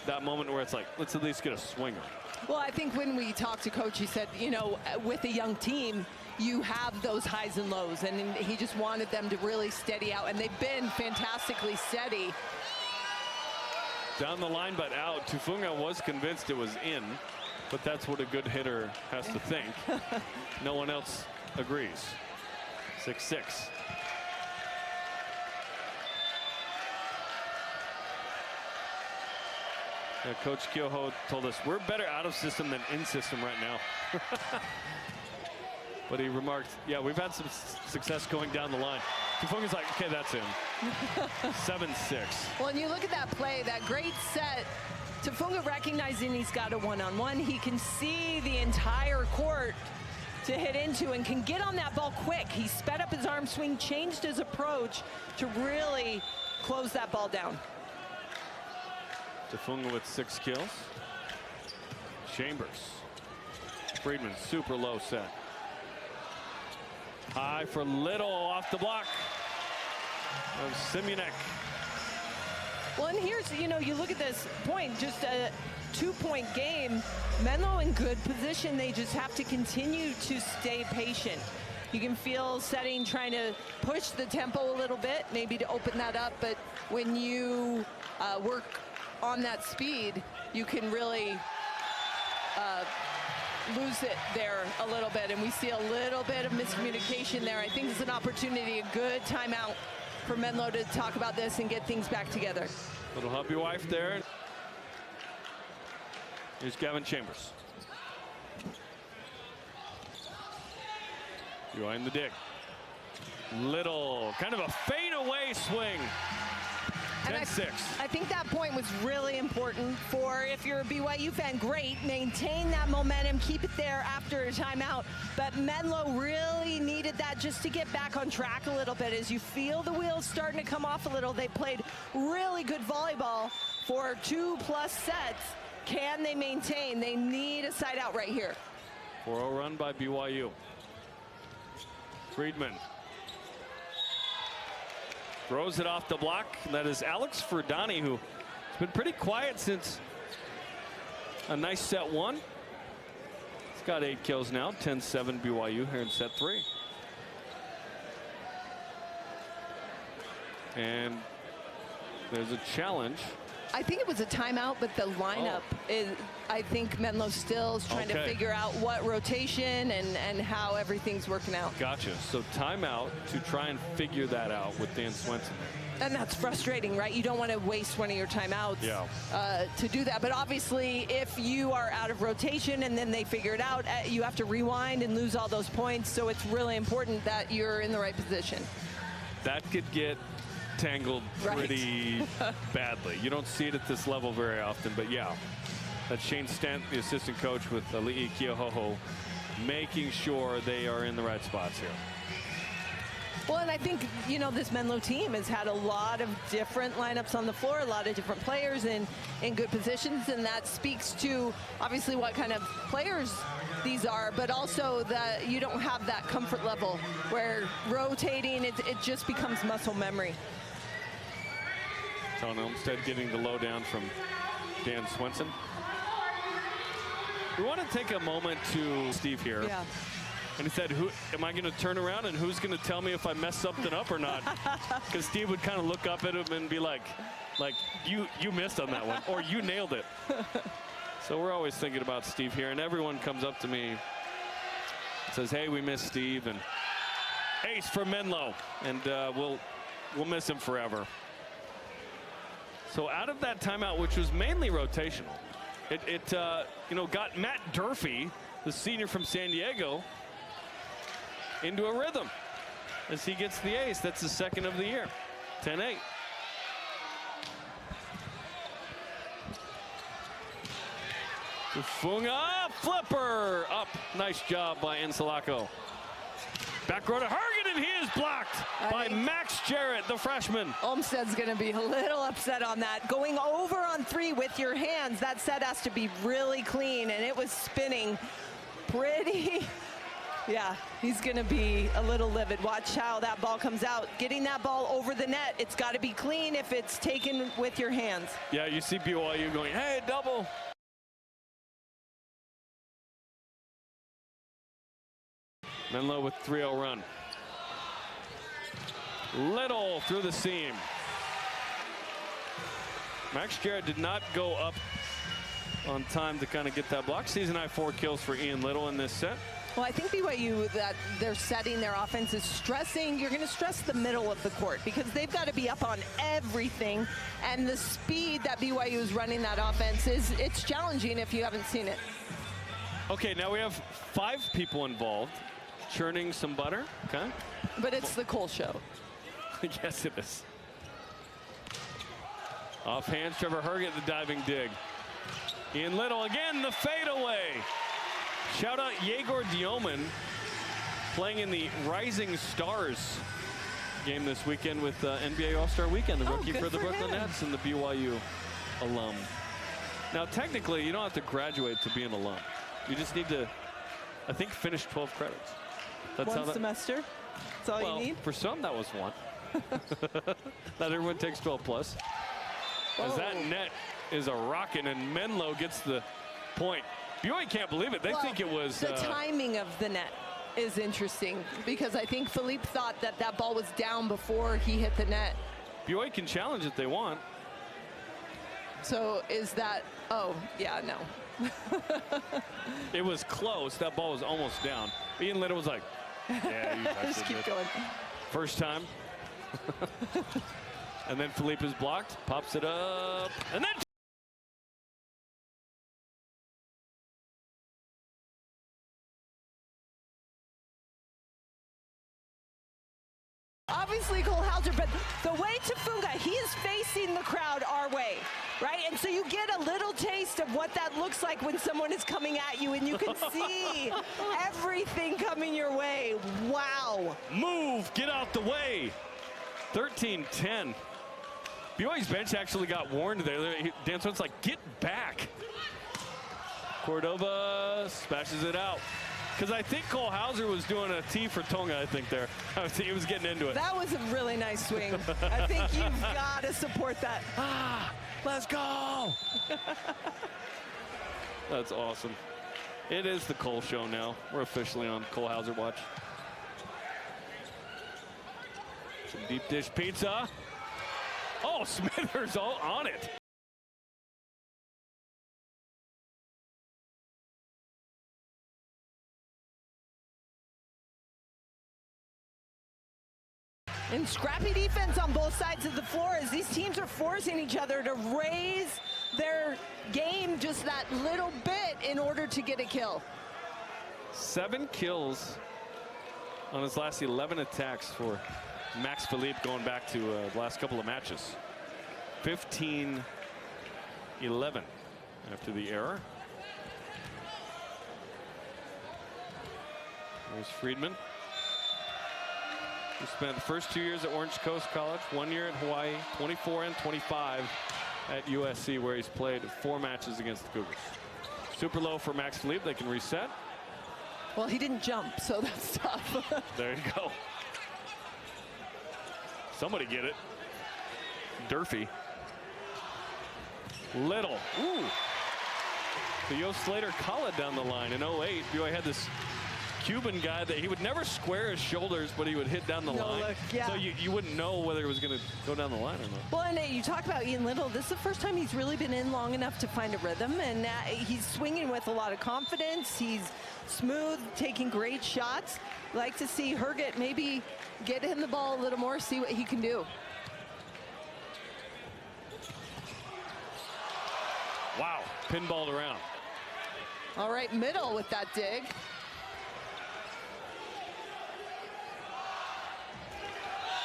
that moment where it's like, let's at least get a swinger. Well, I think when we talked to Coach, he said, you know, with a young team, you have those highs and lows, and he just wanted them to really steady out, and they've been fantastically steady. Down the line, but out. Tufunga was convinced it was in, but that's what a good hitter has to think. No one else agrees. 6-6. Coach Kyoho told us we're better out of system than in system right now. But he remarked, yeah, we've had some success going down the line. Tufunga's like, okay, that's in. 7-6. Well, and you look at that play, that great set. Tufunga recognizing he's got a one-on-one. He can see the entire court to hit into and can get on that ball quick. He sped up his arm swing, changed his approach to really close that ball down. Tufunga with 6 kills. Chambers. Friedman, super low set. High for Little off the block of Simunek. Well, and here's, you know, you look at this point, just a 2-point game. Menlo in good position. They just have to continue to stay patient. You can feel setting trying to push the tempo a little bit, maybe to open that up. But when you work on that speed, you can really lose it there a little bit, and we see a little bit of miscommunication there. I think it's an opportunity, a good timeout for Menlo to talk about this and get things back together. Little hubby wife there. Here's Gavin Chambers. BYU in the dig. Little, kind of a fadeaway swing. 10-6. I think that point was really important for, if you're a BYU fan, great, maintain that momentum, keep it there after a timeout. But Menlo really needed that just to get back on track a little bit. As you feel the wheels starting to come off a little, they played really good volleyball for 2+ sets. Can they maintain? They need a side out right here. 4-0 run by BYU. Friedman. Throws it off the block. That is Alex Ferdani, who has been pretty quiet since a nice set 1. He's got 8 kills now. 10-7 BYU here in set 3. And there's a challenge. I think it was a timeout, but the lineup is, I think Menlo still is trying to figure out what rotation and how everything's working out. Gotcha. So timeout to try and figure that out with Dan Swenson. And that's frustrating, right? You don't want to waste one of your timeouts to do that. But obviously, if you are out of rotation and then they figure it out, you have to rewind and lose all those points. So it's really important that you're in the right position. That could get tangled pretty badly. You don't see it at this level very often, but yeah, that's Shane Stent, the assistant coach with Ali'i Keohoho, making sure they are in the right spots here. Well, and I think, you know, this Menlo team has had a lot of different lineups on the floor, a lot of different players in good positions, and that speaks to obviously what kind of players these are, but also that you don't have that comfort level where rotating, it just becomes muscle memory. Tone Olmstead getting the lowdown from Dan Swenson. We want to take a moment to Steve here. Yeah. And he said, "Who am I going to turn around and who's going to tell me if I messed something up or not?" Because Steve would kind of look up at him and be like you missed on that one, or you nailed it. So we're always thinking about Steve here, and everyone comes up to me and says, "Hey, we miss Steve," and ace for Menlo, and we'll miss him forever. So out of that timeout, which was mainly rotational, it you know, got Matt Durfee, the senior from San Diego, into a rhythm as he gets the ace. That's the second of the year. 10-8. Tufunga, flipper up. Nice job by Ensalaco. Back row to Hargan, and and he is blocked by Max Jarrett, the freshman. Olmstead's going to be a little upset on that. Going over on 3 with your hands, that set has to be really clean, and it was spinning pretty. Yeah, he's going to be a little livid. Watch how that ball comes out. Getting that ball over the net, it's got to be clean if it's taken with your hands. Yeah, you see BYU going, hey, double. Menlo with 3-0 run. Little through the seam. Max Jarrett did not go up on time to kind of get that block. Season high 4 kills for Ian Little in this set. Well, I think BYU, that they're setting their offense is stressing. You're going to stress the middle of the court because they've got to be up on everything. And the speed that BYU is running that offense it's challenging if you haven't seen it. Okay, now we have 5 people involved. Churning some butter, okay? But it's the Cole show. Yes, it is. Off hands, Trevor Herget, the diving dig. Ian Little again, the fadeaway. Shout out Yegor Dioman, playing in the Rising Stars game this weekend with NBA All-Star Weekend, the rookie for the Brooklyn Nets and the BYU alum. Now, technically, you don't have to graduate to be an alum. You just need to, I think, finish 12 credits. That's one semester? That's all you need? For some, that was 1. Not everyone takes 12 plus. As that net is a rockin', and Menlo gets the point. BYU can't believe it. They think it was. The timing of the net is interesting because I think Philippe thought that that ball was down before he hit the net. BYU can challenge if they want. So is that, oh, yeah, no. It was close. That ball was almost down. Ian Little was like, yeah, you just keep going. First time. And then Philippe is blocked, pops it up, and then obviously Cole Hauser, but the way Tafunga, he is facing the crowd our way, right? And so you get a little taste of what that looks like when someone is coming at you and you can see everything coming your way. Wow. Move, get out the way. 13-10. BYU's bench actually got warned there. Dan Swift's like, get back. Cordova smashes it out. Because I think Cole Hauser was doing a T for Tonga, I think there. He was getting into it. That was a really nice swing. I think you've got to support that. Let's go. That's awesome. It is the Cole show now. We're officially on Cole Hauser watch. Some deep dish pizza. Oh, Smithers all on it. And scrappy defense on both sides of the floor as these teams are forcing each other to raise their game just that little bit in order to get a kill. 7 kills on his last 11 attacks for Max Philippe going back to the last couple of matches. 15-11 after the error. There's Friedman, who spent the first 2 years at Orange Coast College, 1 year at Hawaii, 24 and 25 at USC, where he's played 4 matches against the Cougars. Super low for Max Philippe. They can reset. Well, he didn't jump, so that's tough. There you go. Somebody get it. Durfee. Little. Ooh. The Yo Slater call it down the line in 08. BYU had this Cuban guy that he would never square his shoulders, but he would hit down the line. Look, yeah. So you wouldn't know whether it was going to go down the line or not. Well, and you talk about Ian Little. This is the first time he's really been in long enough to find a rhythm, and he's swinging with a lot of confidence. He's smooth, taking great shots. Like to see Herget maybe get him the ball a little more, see what he can do. Wow, pinballed around. All right, middle with that dig.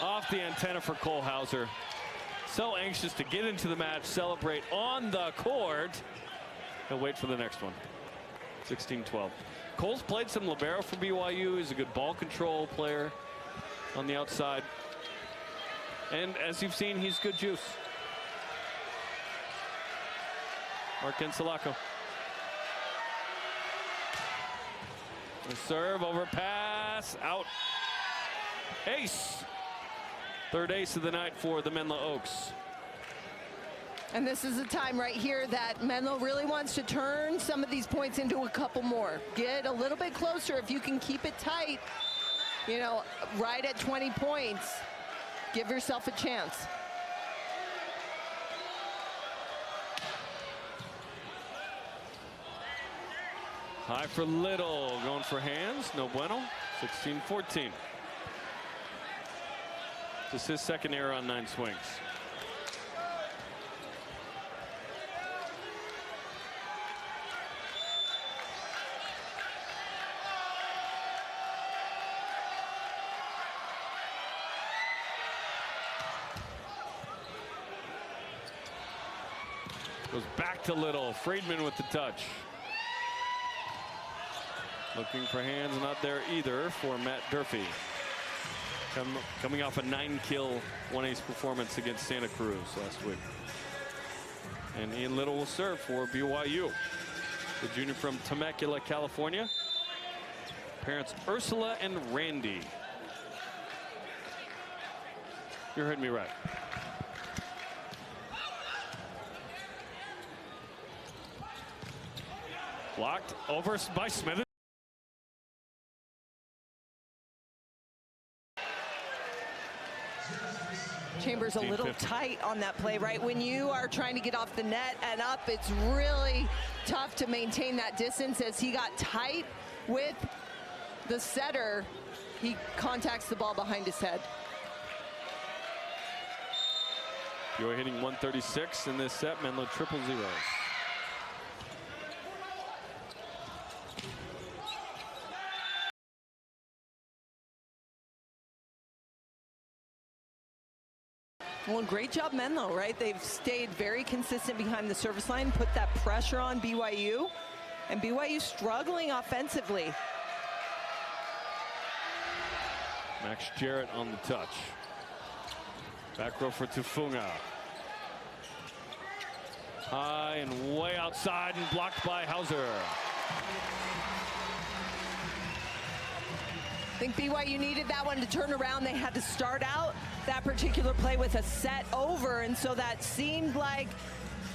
Off the antenna for Cole Hauser. So anxious to get into the match, celebrate on the court. He'll wait for the next one. 16-12. Cole's played some libero for BYU. He's a good ball control player. on the outside. And as you've seen, he's good juice. Mark Ensalaco. The serve, over pass, out. Ace. Third ace of the night for the Menlo Oaks. And this is a time right here that Menlo really wants to turn some of these points into a couple more. Get a little bit closer if you can keep it tight, you know, right at 20 points. Give yourself a chance. High for Little, going for hands, no bueno, 16-14. This is his second error on 9 swings. Goes back to Little, Friedman with the touch. Looking for hands, not there either for Matt Durfee. Coming off a 9-kill, 1-ace performance against Santa Cruz last week. And Ian Little will serve for BYU. The junior from Temecula, California. Parents Ursula and Randy. You heard me right. Blocked over by Smith. Chambers a little tight on that play, right? When you are trying to get off the net and up, it's really tough to maintain that distance. As he got tight with the setter, he contacts the ball behind his head. You're hitting 136 in this set. Menlo triple zeros. Well, great job, Menlo, right? They've stayed very consistent behind the service line, put that pressure on BYU, and BYU struggling offensively. Max Jarrett on the touch. Back row for Tufunga. High and way outside and blocked by Hauser. I think BYU needed that one to turn around. They had to start out that particular play with a set over, and so that seemed like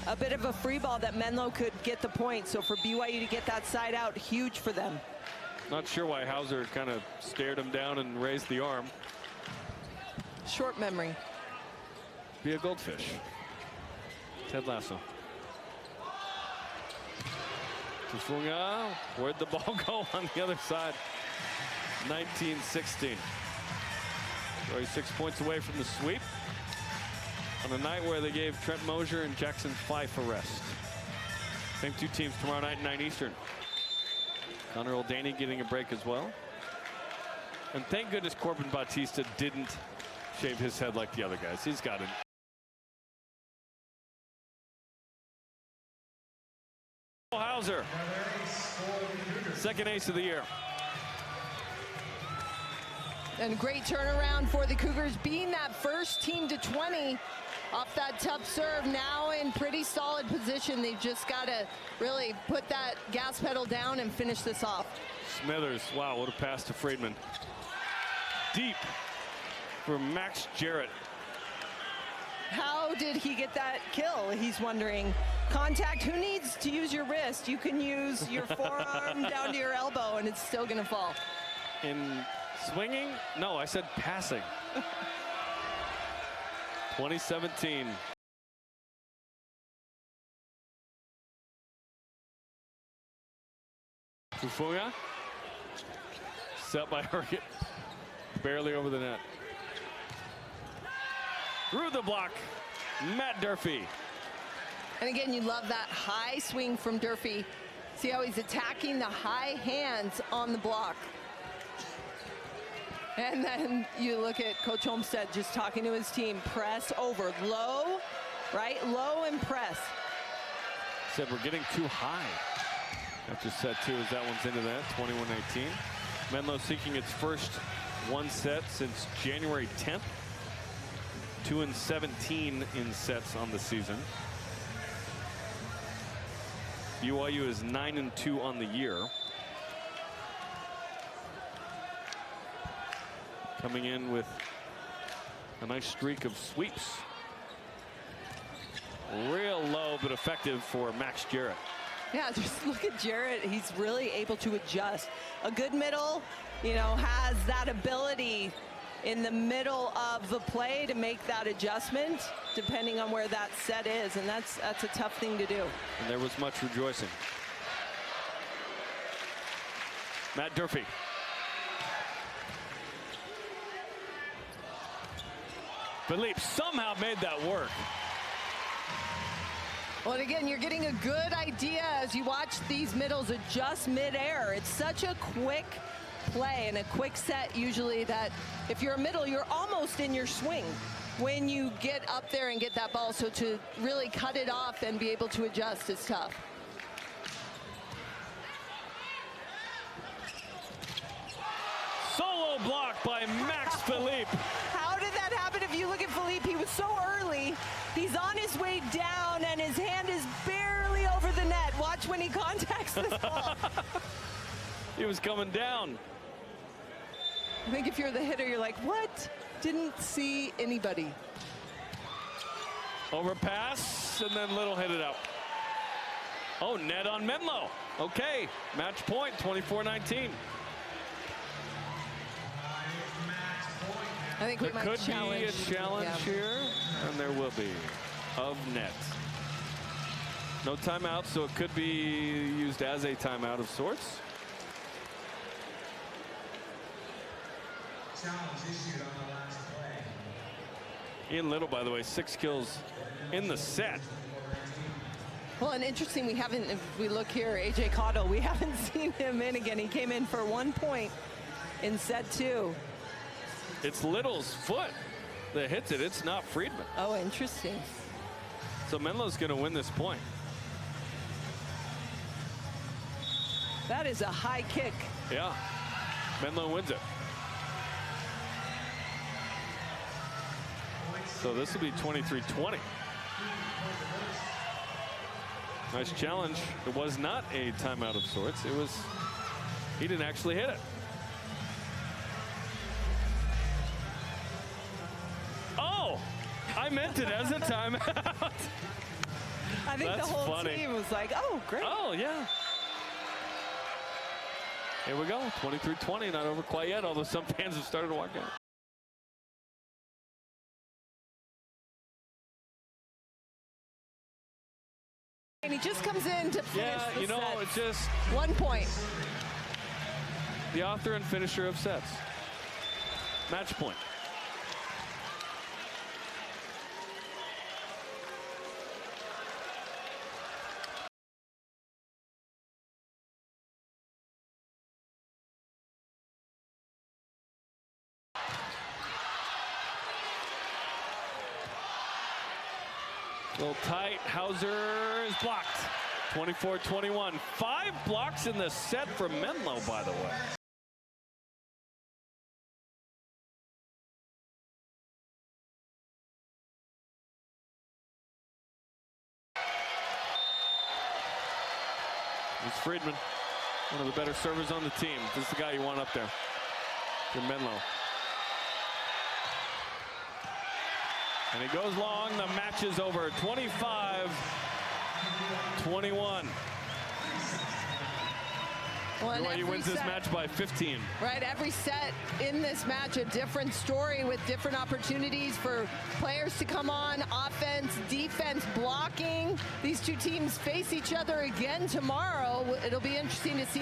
a bit of a free ball that Menlo could get the point. So for BYU to get that side out, huge for them. Not sure why Hauser kind of stared him down and raised the arm. Short memory. Be a goldfish. Ted Lasso. Tufunga, where'd the ball go on the other side? 19-16. He's 6 points away from the sweep on a night where they gave Trent Mosier and Jackson Fife a rest. Same two teams tomorrow night, 9 Eastern. Connor Oldaney getting a break as well. And thank goodness Corbin Bautista didn't shave his head like the other guys. He's got it. Hauser, second ace of the year. And great turnaround for the Cougars, being that first team to 20 off that tough serve. Now in pretty solid position. They've just got to really put that gas pedal down and finish this off. Smithers, wow, what a pass to Friedman. Deep for Max Jarrett. How did he get that kill? He's wondering. Contact, who needs to use your wrist? You can use your forearm down to your elbow and it's still gonna fall. In swinging? No, I said passing. 2017. Tufunga. Set by Hurkett. Barely over the net. Through the block, Matt Durfee. And again, you love that high swing from Durfee. See how he's attacking the high hands on the block. And then you look at Coach Olmstead just talking to his team. Press over, low, right? Low and press. Said we're getting too high. After set two, as that one's into that, 21-18. Menlo seeking its first one set since January 10th. 2-17 in sets on the season. BYU is 9-2 on the year. Coming in with a nice streak of sweeps. Real low, but effective for Max Jarrett. Yeah, just look at Jarrett. He's really able to adjust. A good middle, you know, has that ability in the middle of the play to make that adjustment depending on where that set is, and that's a tough thing to do. And there was much rejoicing. Matt Durfee. Philippe somehow made that work. Well, and again, you're getting a good idea as you watch these middles adjust midair. It's such a quick play and a quick set usually that if you're a middle, you're almost in your swing when you get up there and get that ball. So to really cut it off and be able to adjust is tough. Solo block by Max Philippe. How did that happen? If you look at Philippe, he was so early. He's on his way down and his hand is barely over the net. Watch when he contacts this ball. He was coming down. I think if you're the hitter, you're like, what? Didn't see anybody. Overpass, and then Little hit it out. Oh, net on Menlo. Okay, match point, 24-19. I think we might challenge. There could be a challenge here, and there will be, of net. No timeout, so it could be used as a timeout of sorts. Challenge issued on the last play. Ian Little, by the way, 6 kills in the set. Well, and interesting, we haven't, if we look here, AJ Cottle, we haven't seen him in again. He came in for 1 point in set 2. It's Little's foot that hits it. It's not Friedman. Oh, interesting. So Menlo's going to win this point. That is a high kick. Yeah, Menlo wins it. So this will be 23-20. Nice challenge. It was not a timeout of sorts. It was, he didn't actually hit it. Oh, I meant it as a timeout. I think That's the whole funny. team was like, oh, great. Oh, yeah. Here we go, 23-20, not over quite yet, although some fans have started to walk out. And he just comes in to finish the You know, set. it's just 1 point. the author and finisher of sets. Match point. A little tight. Hauser is blocked. 24-21. 5 blocks in the set for Menlo, by the way. It's Friedman, one of the better servers on the team. This is the guy you want up there for Menlo. And he goes long. The match is over. 25-21. Well, BYU wins this match by 15. Right, every set in this match, a different story with different opportunities for players to come on, offense, defense, blocking. These two teams face each other again tomorrow. It'll be interesting to see